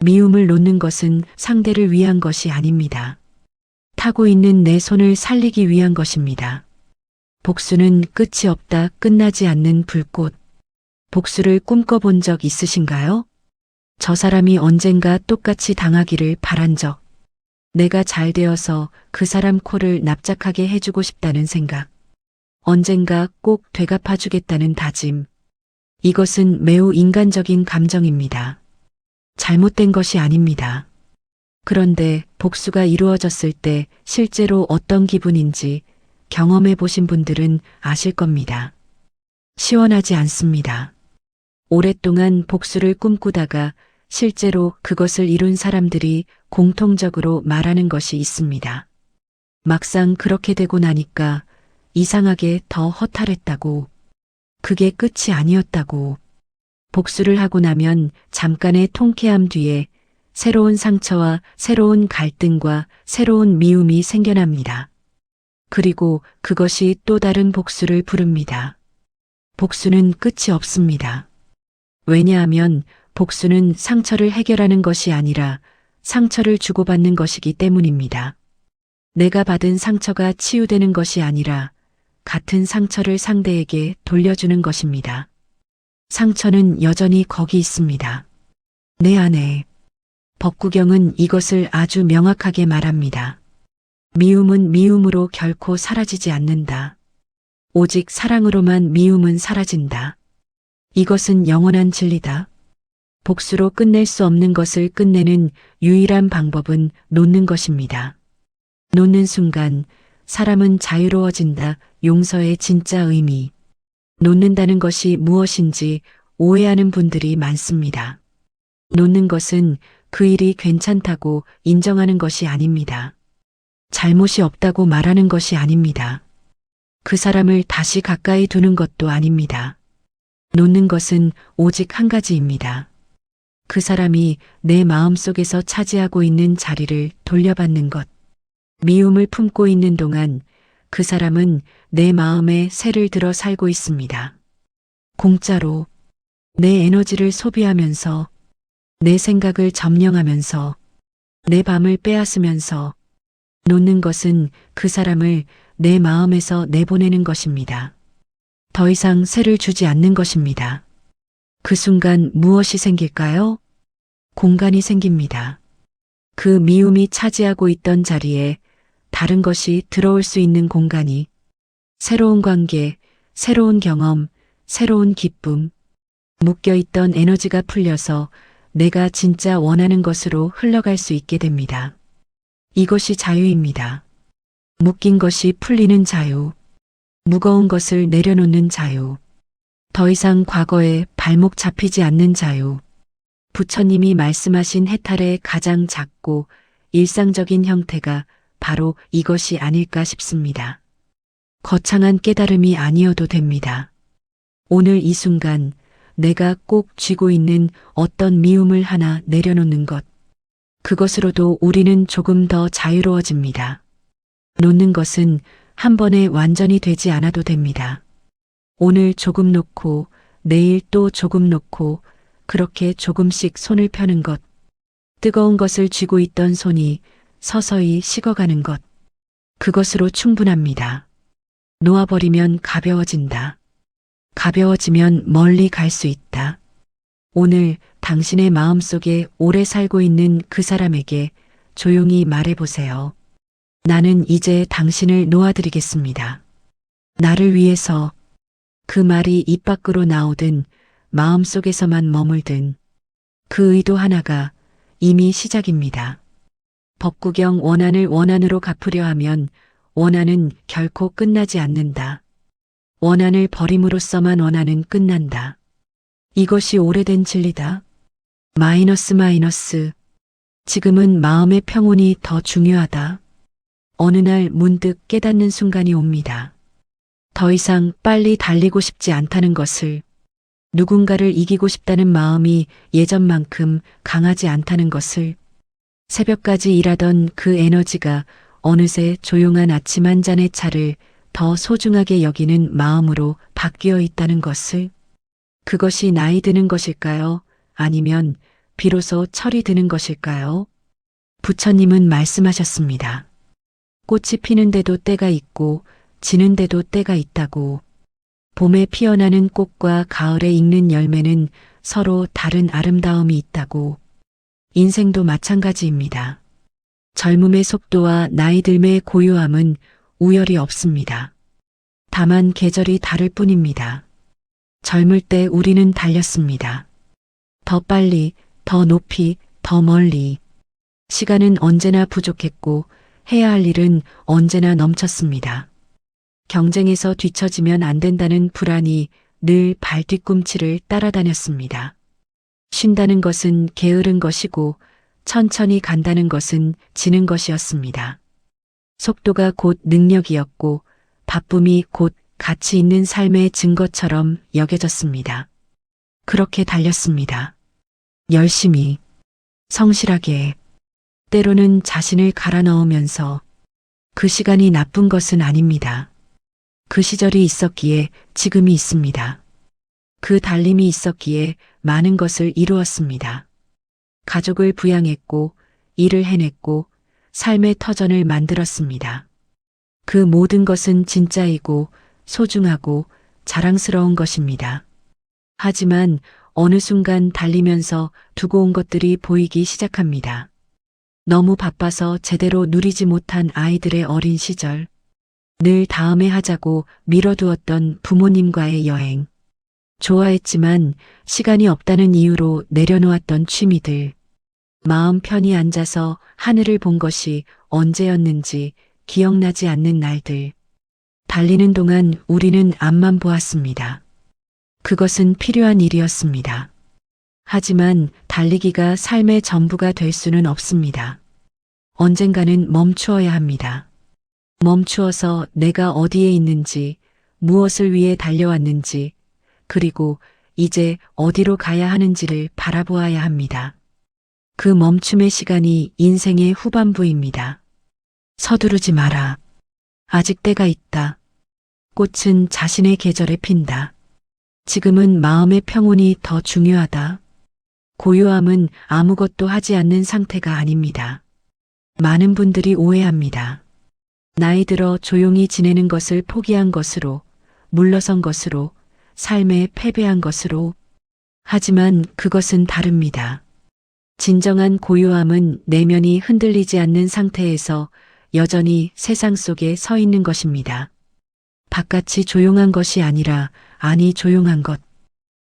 미움을 놓는 것은 상대를 위한 것이 아닙니다. 타고 있는 내 손을 살리기 위한 것입니다. 복수는 끝이 없다 끝나지 않는 불꽃. 복수를 꿈꿔본 적 있으신가요? 저 사람이 언젠가 똑같이 당하기를 바란 적. 내가 잘 되어서 그 사람 코를 납작하게 해주고 싶다는 생각. 언젠가 꼭 되갚아주겠다는 다짐. 이것은 매우 인간적인 감정입니다. 잘못된 것이 아닙니다. 그런데 복수가 이루어졌을 때 실제로 어떤 기분인지 경험해 보신 분들은 아실 겁니다. 시원하지 않습니다. 오랫동안 복수를 꿈꾸다가 실제로 그것을 이룬 사람들이 공통적으로 말하는 것이 있습니다. 막상 그렇게 되고 나니까 이상하게 더 허탈했다고. 그게 끝이 아니었다고. 복수를 하고 나면 잠깐의 통쾌함 뒤에 새로운 상처와 새로운 갈등과 새로운 미움이 생겨납니다. 그리고 그것이 또 다른 복수를 부릅니다. 복수는 끝이 없습니다. 왜냐하면 복수는 상처를 해결하는 것이 아니라 상처를 주고받는 것이기 때문입니다. 내가 받은 상처가 치유되는 것이 아니라 같은 상처를 상대에게 돌려주는 것입니다. 상처는 여전히 거기 있습니다. 내 안에. 법구경은 이것을 아주 명확하게 말합니다. 미움은 미움으로 결코 사라지지 않는다. 오직 사랑으로만 미움은 사라진다. 이것은 영원한 진리다. 복수로 끝낼 수 없는 것을 끝내는 유일한 방법은 놓는 것입니다. 놓는 순간 사람은 자유로워진다. 용서의 진짜 의미. 놓는다는 것이 무엇인지 오해하는 분들이 많습니다. 놓는 것은 그 일이 괜찮다고 인정하는 것이 아닙니다. 잘못이 없다고 말하는 것이 아닙니다. 그 사람을 다시 가까이 두는 것도 아닙니다. 놓는 것은 오직 한 가지입니다. 그 사람이 내 마음속에서 차지하고 있는 자리를 돌려받는 것. 미움을 품고 있는 동안 그 사람은 내 마음에 새를 들어 살고 있습니다. 공짜로 내 에너지를 소비하면서 내 생각을 점령하면서 내 밤을 빼앗으면서 놓는 것은 그 사람을 내 마음에서 내보내는 것입니다. 더 이상 새를 주지 않는 것입니다. 그 순간 무엇이 생길까요? 공간이 생깁니다. 그 미움이 차지하고 있던 자리에 다른 것이 들어올 수 있는 공간이, 새로운 관계, 새로운 경험, 새로운 기쁨, 묶여있던 에너지가 풀려서 내가 진짜 원하는 것으로 흘러갈 수 있게 됩니다. 이것이 자유입니다. 묶인 것이 풀리는 자유, 무거운 것을 내려놓는 자유, 더 이상 과거에 발목 잡히지 않는 자유. 부처님이 말씀하신 해탈의 가장 작고 일상적인 형태가 바로 이것이 아닐까 싶습니다. 거창한 깨달음이 아니어도 됩니다. 오늘 이 순간 내가 꼭 쥐고 있는 어떤 미움을 하나 내려놓는 것. 그것으로도 우리는 조금 더 자유로워집니다. 놓는 것은 한 번에 완전히 되지 않아도 됩니다. 오늘 조금 놓고 내일 또 조금 놓고 그렇게 조금씩 손을 펴는 것. 뜨거운 것을 쥐고 있던 손이 서서히 식어가는 것. 그것으로 충분합니다. 놓아버리면 가벼워진다. 가벼워지면 멀리 갈 수 있다. 오늘 당신의 마음속에 오래 살고 있는 그 사람에게 조용히 말해보세요. 나는 이제 당신을 놓아드리겠습니다. 나를 위해서. 그 말이 입 밖으로 나오든 마음속에서만 머물든 그 의도 하나가 이미 시작입니다. 법구경 원한을 원한으로 갚으려 하면 원한은 결코 끝나지 않는다. 원한을 버림으로써만 원한은 끝난다. 이것이 오래된 진리다. 마이너스. 지금은 마음의 평온이 더 중요하다. 어느 날 문득 깨닫는 순간이 옵니다. 더 이상 빨리 달리고 싶지 않다는 것을, 누군가를 이기고 싶다는 마음이 예전만큼 강하지 않다는 것을, 새벽까지 일하던 그 에너지가 어느새 조용한 아침 한 잔의 차를 더 소중하게 여기는 마음으로 바뀌어 있다는 것을, 그것이 나이 드는 것일까요? 아니면 비로소 철이 드는 것일까요? 부처님은 말씀하셨습니다. 꽃이 피는데도 때가 있고 지는데도 때가 있다고. 봄에 피어나는 꽃과 가을에 익는 열매는 서로 다른 아름다움이 있다고. 인생도 마찬가지입니다. 젊음의 속도와 나이 들매의 고요함은 우열이 없습니다. 다만 계절이 다를 뿐입니다. 젊을 때 우리는 달렸습니다. 더 빨리, 더 높이, 더 멀리. 시간은 언제나 부족했고 해야 할 일은 언제나 넘쳤습니다. 경쟁에서 뒤처지면 안 된다는 불안이 늘 발뒤꿈치를 따라다녔습니다. 쉰다는 것은 게으른 것이고 천천히 간다는 것은 지는 것이었습니다. 속도가 곧 능력이었고 바쁨이 곧 가치 있는 삶의 증거처럼 여겨졌습니다. 그렇게 달렸습니다. 열심히, 성실하게, 때로는 자신을 갈아 넣으면서. 그 시간이 나쁜 것은 아닙니다. 그 시절이 있었기에 지금이 있습니다. 그 달림이 있었기에 많은 것을 이루었습니다. 가족을 부양했고, 일을 해냈고, 삶의 터전을 만들었습니다. 그 모든 것은 진짜이고, 소중하고, 자랑스러운 것입니다. 하지만 어느 순간 달리면서 두고 온 것들이 보이기 시작합니다. 너무 바빠서 제대로 누리지 못한 아이들의 어린 시절, 늘 다음에 하자고 미뤄두었던 부모님과의 여행, 좋아했지만 시간이 없다는 이유로 내려놓았던 취미들, 마음 편히 앉아서 하늘을 본 것이 언제였는지 기억나지 않는 날들. 달리는 동안 우리는 앞만 보았습니다. 그것은 필요한 일이었습니다. 하지만 달리기가 삶의 전부가 될 수는 없습니다. 언젠가는 멈추어야 합니다. 멈추어서 내가 어디에 있는지, 무엇을 위해 달려왔는지, 그리고 이제 어디로 가야 하는지를 바라보아야 합니다. 그 멈춤의 시간이 인생의 후반부입니다. 서두르지 마라. 아직 때가 있다. 꽃은 자신의 계절에 핀다. 지금은 마음의 평온이 더 중요하다. 고요함은 아무것도 하지 않는 상태가 아닙니다. 많은 분들이 오해합니다. 나이 들어 조용히 지내는 것을 포기한 것으로, 물러선 것으로, 삶에 패배한 것으로. 하지만 그것은 다릅니다. 진정한 고요함은 내면이 흔들리지 않는 상태에서 여전히 세상 속에 서 있는 것입니다. 바깥이 조용한 것이 아니라 안이 조용한 것.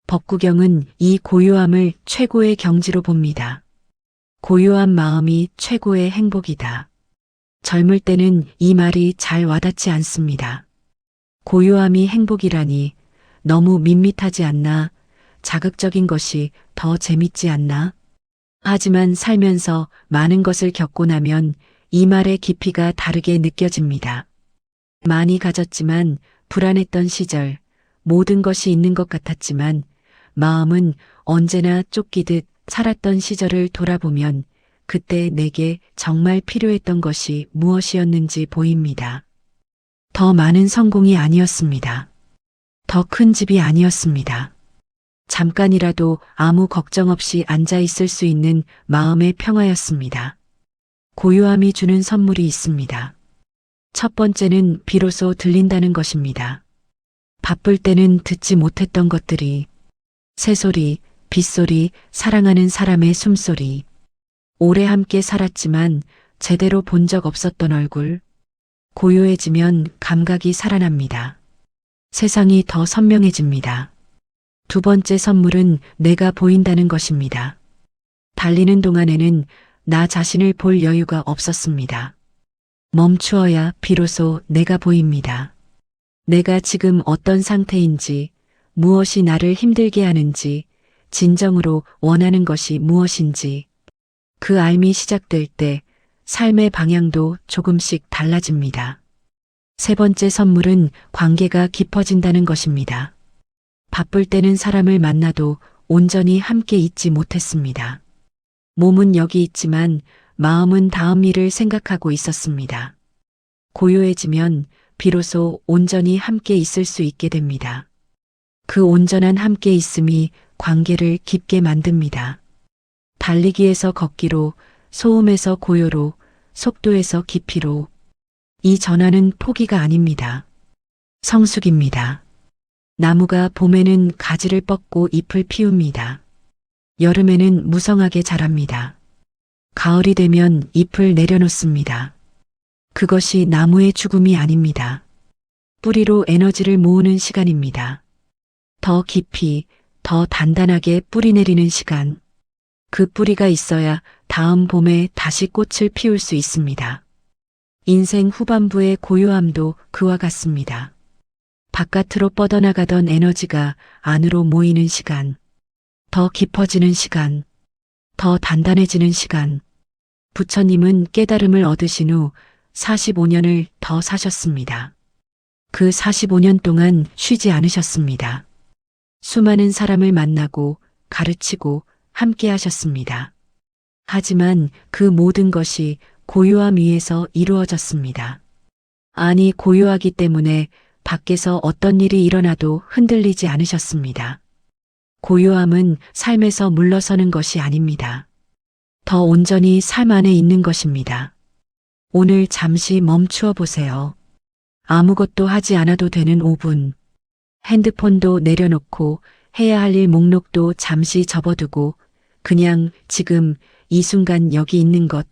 법구경은 이 고요함을 최고의 경지로 봅니다. 고요한 마음이 최고의 행복이다. 젊을 때는 이 말이 잘 와닿지 않습니다. 고요함이 행복이라니 너무 밋밋하지 않나? 자극적인 것이 더 재밌지 않나? 하지만 살면서 많은 것을 겪고 나면 이 말의 깊이가 다르게 느껴집니다. 많이 가졌지만 불안했던 시절, 모든 것이 있는 것 같았지만 마음은 언제나 쫓기듯 살았던 시절을 돌아보면 그때 내게 정말 필요했던 것이 무엇이었는지 보입니다. 더 많은 성공이 아니었습니다. 더 큰 집이 아니었습니다. 잠깐이라도 아무 걱정 없이 앉아 있을 수 있는 마음의 평화였습니다. 고요함이 주는 선물이 있습니다. 첫 번째는 비로소 들린다는 것입니다. 바쁠 때는 듣지 못했던 것들이, 새소리, 빗소리, 사랑하는 사람의 숨소리, 오래 함께 살았지만 제대로 본 적 없었던 얼굴. 고요해지면 감각이 살아납니다. 세상이 더 선명해집니다. 두 번째 선물은 내가 보인다는 것입니다. 달리는 동안에는 나 자신을 볼 여유가 없었습니다. 멈추어야 비로소 내가 보입니다. 내가 지금 어떤 상태인지, 무엇이 나를 힘들게 하는지, 진정으로 원하는 것이 무엇인지. 그 알미 시작될 때 삶의 방향도 조금씩 달라집니다. 세 번째 선물은 관계가 깊어진다는 것입니다. 바쁠 때는 사람을 만나도 온전히 함께 있지 못했습니다. 몸은 여기 있지만 마음은 다음 일을 생각하고 있었습니다. 고요해지면 비로소 온전히 함께 있을 수 있게 됩니다. 그 온전한 함께 있음이 관계를 깊게 만듭니다. 달리기에서 걷기로, 소음에서 고요로, 속도에서 깊이로. 이 전환은 포기가 아닙니다. 성숙입니다. 나무가 봄에는 가지를 뻗고 잎을 피웁니다. 여름에는 무성하게 자랍니다. 가을이 되면 잎을 내려놓습니다. 그것이 나무의 죽음이 아닙니다. 뿌리로 에너지를 모으는 시간입니다. 더 깊이, 더 단단하게 뿌리 내리는 시간. 그 뿌리가 있어야 다음 봄에 다시 꽃을 피울 수 있습니다. 인생 후반부의 고요함도 그와 같습니다. 바깥으로 뻗어나가던 에너지가 안으로 모이는 시간. 더 깊어지는 시간. 더 단단해지는 시간. 부처님은 깨달음을 얻으신 후 45년을 더 사셨습니다. 그 45년 동안 쉬지 않으셨습니다. 수많은 사람을 만나고 가르치고 함께 하셨습니다. 하지만 그 모든 것이 고요함 위에서 이루어졌습니다. 아니, 고요하기 때문에 밖에서 어떤 일이 일어나도 흔들리지 않으셨습니다. 고요함은 삶에서 물러서는 것이 아닙니다. 더 온전히 삶 안에 있는 것입니다. 오늘 잠시 멈추어 보세요. 아무것도 하지 않아도 되는 5분. 핸드폰도 내려놓고 해야 할 일 목록도 잠시 접어두고 그냥 지금 이 순간 여기 있는 것.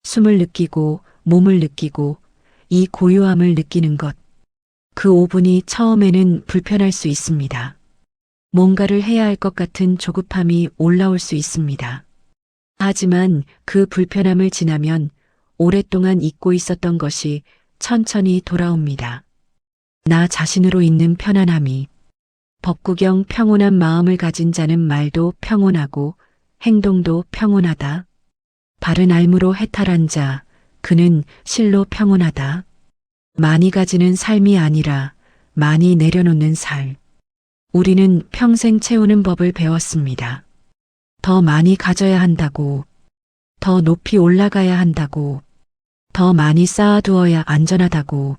숨을 느끼고 몸을 느끼고 이 고요함을 느끼는 것. 그 5분이 처음에는 불편할 수 있습니다. 뭔가를 해야 할 것 같은 조급함이 올라올 수 있습니다. 하지만 그 불편함을 지나면 오랫동안 잊고 있었던 것이 천천히 돌아옵니다. 나 자신으로 있는 편안함이. 법구경 평온한 마음을 가진 자는 말도 평온하고 행동도 평온하다. 바른 알무로 해탈한 자, 그는 실로 평온하다. 많이 가지는 삶이 아니라 많이 내려놓는 삶. 우리는 평생 채우는 법을 배웠습니다. 더 많이 가져야 한다고, 더 높이 올라가야 한다고, 더 많이 쌓아두어야 안전하다고.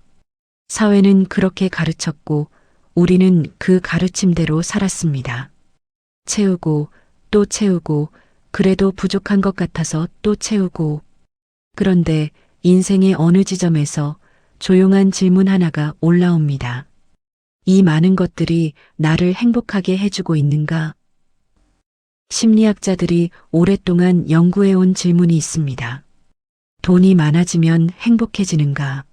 사회는 그렇게 가르쳤고 우리는 그 가르침대로 살았습니다. 채우고 또 채우고 그래도 부족한 것 같아서 또 채우고. 그런데 인생의 어느 지점에서 조용한 질문 하나가 올라옵니다. 이 많은 것들이 나를 행복하게 해주고 있는가? 심리학자들이 오랫동안 연구해온 질문이 있습니다. 돈이 많아지면 행복해지는가?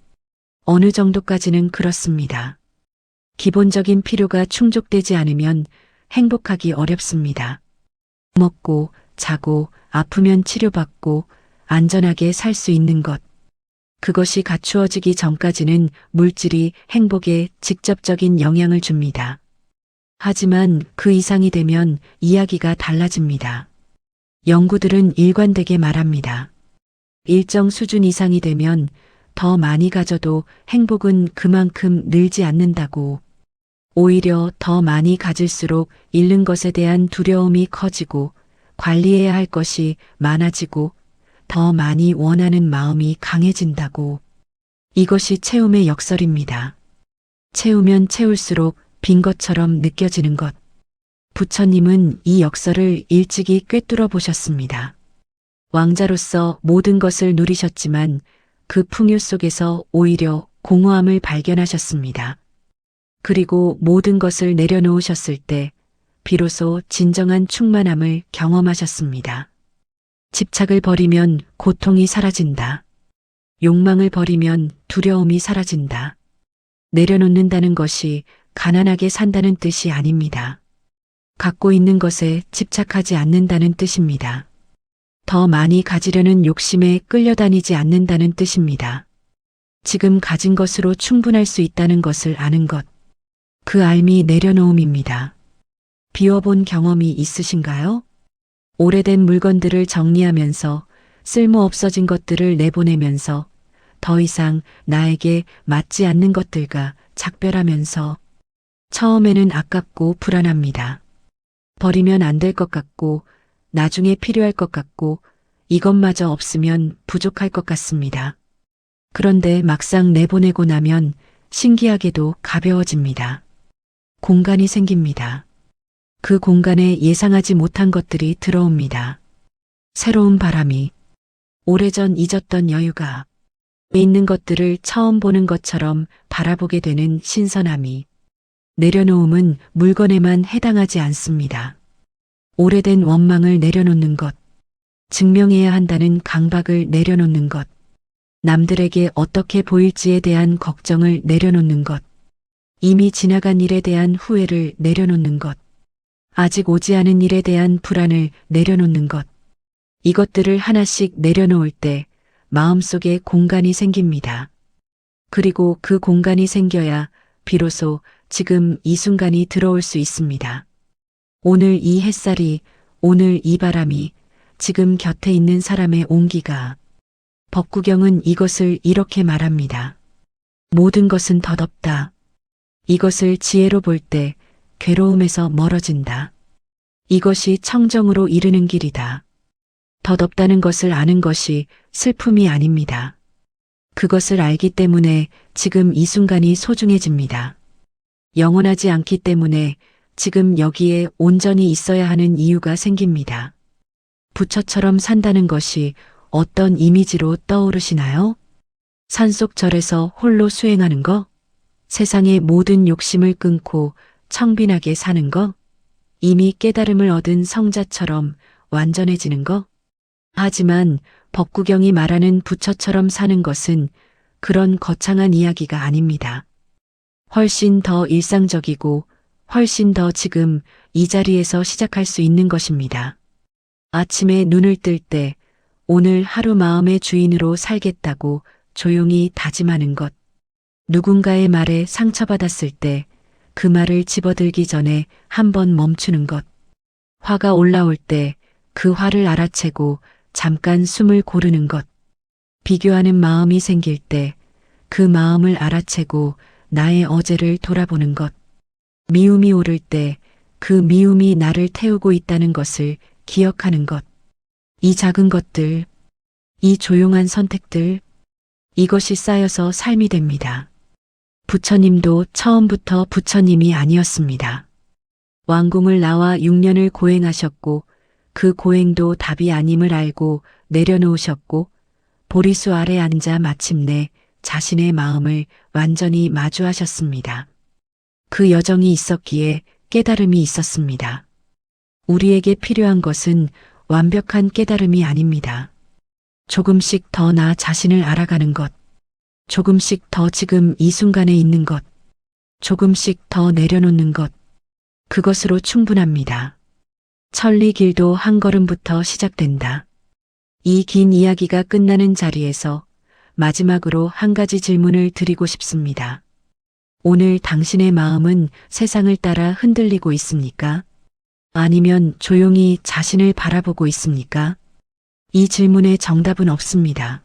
어느 정도까지는 그렇습니다. 기본적인 필요가 충족되지 않으면 행복하기 어렵습니다. 먹고, 자고, 아프면 치료받고, 안전하게 살 수 있는 것. 그것이 갖추어지기 전까지는 물질이 행복에 직접적인 영향을 줍니다. 하지만 그 이상이 되면 이야기가 달라집니다. 연구들은 일관되게 말합니다. 일정 수준 이상이 되면 더 많이 가져도 행복은 그만큼 늘지 않는다고. 오히려 더 많이 가질수록 잃는 것에 대한 두려움이 커지고 관리해야 할 것이 많아지고 더 많이 원하는 마음이 강해진다고. 이것이 채움의 역설입니다. 채우면 채울수록 빈 것처럼 느껴지는 것. 부처님은 이 역설을 일찍이 꿰뚫어 보셨습니다. 왕자로서 모든 것을 누리셨지만 그 풍요 속에서 오히려 공허함을 발견하셨습니다. 그리고 모든 것을 내려놓으셨을 때 비로소 진정한 충만함을 경험하셨습니다. 집착을 버리면 고통이 사라진다. 욕망을 버리면 두려움이 사라진다. 내려놓는다는 것이 가난하게 산다는 뜻이 아닙니다. 갖고 있는 것에 집착하지 않는다는 뜻입니다. 더 많이 가지려는 욕심에 끌려다니지 않는다는 뜻입니다. 지금 가진 것으로 충분할 수 있다는 것을 아는 것. 그 알미 내려놓음입니다. 비워본 경험이 있으신가요? 오래된 물건들을 정리하면서 쓸모 없어진 것들을 내보내면서 더 이상 나에게 맞지 않는 것들과 작별하면서 처음에는 아깝고 불안합니다. 버리면 안 될 것 같고 나중에 필요할 것 같고 이것마저 없으면 부족할 것 같습니다. 그런데 막상 내보내고 나면 신기하게도 가벼워집니다. 공간이 생깁니다. 그 공간에 예상하지 못한 것들이 들어옵니다. 새로운 바람이, 오래전 잊었던 여유가, 있는 것들을 처음 보는 것처럼 바라보게 되는 신선함이, 내려놓음은 물건에만 해당하지 않습니다. 오래된 원망을 내려놓는 것, 증명해야 한다는 강박을 내려놓는 것, 남들에게 어떻게 보일지에 대한 걱정을 내려놓는 것, 이미 지나간 일에 대한 후회를 내려놓는 것, 아직 오지 않은 일에 대한 불안을 내려놓는 것, 이것들을 하나씩 내려놓을 때 마음속에 공간이 생깁니다. 그리고 그 공간이 생겨야 비로소 지금 이 순간이 들어올 수 있습니다. 오늘 이 햇살이, 오늘 이 바람이, 지금 곁에 있는 사람의 온기가. 법구경은 이것을 이렇게 말합니다. 모든 것은 덧없다. 이것을 지혜로 볼 때 괴로움에서 멀어진다. 이것이 청정으로 이르는 길이다. 덧없다는 것을 아는 것이 슬픔이 아닙니다. 그것을 알기 때문에 지금 이 순간이 소중해집니다. 영원하지 않기 때문에 지금 여기에 온전히 있어야 하는 이유가 생깁니다. 부처처럼 산다는 것이 어떤 이미지로 떠오르시나요? 산속절에서 홀로 수행하는 거? 세상의 모든 욕심을 끊고 청빈하게 사는 거? 이미 깨달음을 얻은 성자처럼 완전해지는 거? 하지만 법구경이 말하는 부처처럼 사는 것은 그런 거창한 이야기가 아닙니다. 훨씬 더 일상적이고 훨씬 더 지금 이 자리에서 시작할 수 있는 것입니다. 아침에 눈을 뜰 때 오늘 하루 마음의 주인으로 살겠다고 조용히 다짐하는 것. 누군가의 말에 상처받았을 때 그 말을 집어들기 전에 한번 멈추는 것. 화가 올라올 때 그 화를 알아채고 잠깐 숨을 고르는 것. 비교하는 마음이 생길 때 그 마음을 알아채고 나의 어제를 돌아보는 것. 미움이 오를 때 그 미움이 나를 태우고 있다는 것을 기억하는 것. 이 작은 것들, 이 조용한 선택들, 이것이 쌓여서 삶이 됩니다. 부처님도 처음부터 부처님이 아니었습니다. 왕궁을 나와 6년을 고행하셨고 그 고행도 답이 아님을 알고 내려놓으셨고 보리수 아래 앉아 마침내 자신의 마음을 완전히 마주하셨습니다. 그 여정이 있었기에 깨달음이 있었습니다. 우리에게 필요한 것은 완벽한 깨달음이 아닙니다. 조금씩 더 나 자신을 알아가는 것, 조금씩 더 지금 이 순간에 있는 것, 조금씩 더 내려놓는 것, 그것으로 충분합니다. 천리 길도 한 걸음부터 시작된다. 이 긴 이야기가 끝나는 자리에서 마지막으로 한 가지 질문을 드리고 싶습니다. 오늘 당신의 마음은 세상을 따라 흔들리고 있습니까? 아니면 조용히 자신을 바라보고 있습니까? 이 질문에 정답은 없습니다.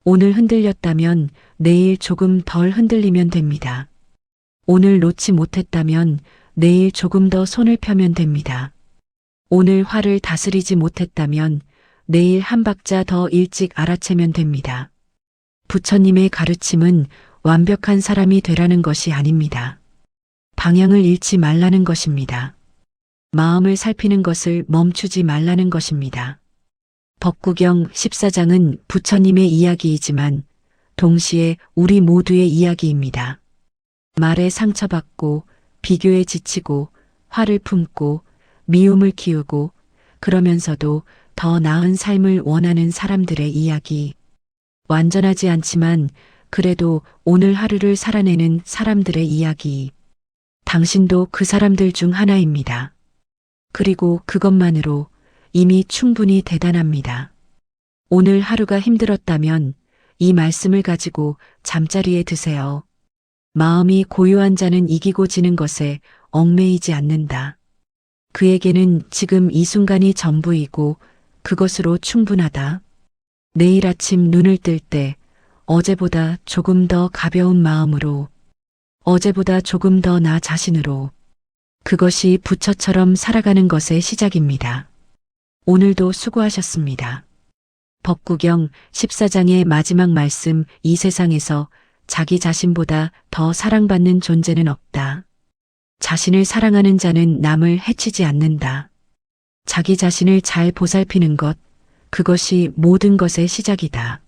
오늘 흔들렸다면 내일 조금 덜 흔들리면 됩니다. 오늘 놓지 못했다면 내일 조금 더 손을 펴면 됩니다. 오늘 화를 다스리지 못했다면 내일 한 박자 더 일찍 알아채면 됩니다. 부처님의 가르침은 완벽한 사람이 되라는 것이 아닙니다. 방향을 잃지 말라는 것입니다. 마음을 살피는 것을 멈추지 말라는 것입니다. 법구경 14장은 부처님의 이야기이지만 동시에 우리 모두의 이야기입니다. 말에 상처받고 비교에 지치고 화를 품고 미움을 키우고 그러면서도 더 나은 삶을 원하는 사람들의 이야기. 완전하지 않지만 그래도 오늘 하루를 살아내는 사람들의 이야기. 당신도 그 사람들 중 하나입니다. 그리고 그것만으로 이미 충분히 대단합니다. 오늘 하루가 힘들었다면 이 말씀을 가지고 잠자리에 드세요. 마음이 고요한 자는 이기고 지는 것에 얽매이지 않는다. 그에게는 지금 이 순간이 전부이고 그것으로 충분하다. 내일 아침 눈을 뜰 때 어제보다 조금 더 가벼운 마음으로, 어제보다 조금 더 나 자신으로, 그것이 부처처럼 살아가는 것의 시작입니다. 오늘도 수고하셨습니다. 법구경 14장의 마지막 말씀. 이 세상에서 자기 자신보다 더 사랑받는 존재는 없다. 자신을 사랑하는 자는 남을 해치지 않는다. 자기 자신을 잘 보살피는 것, 그것이 모든 것의 시작이다.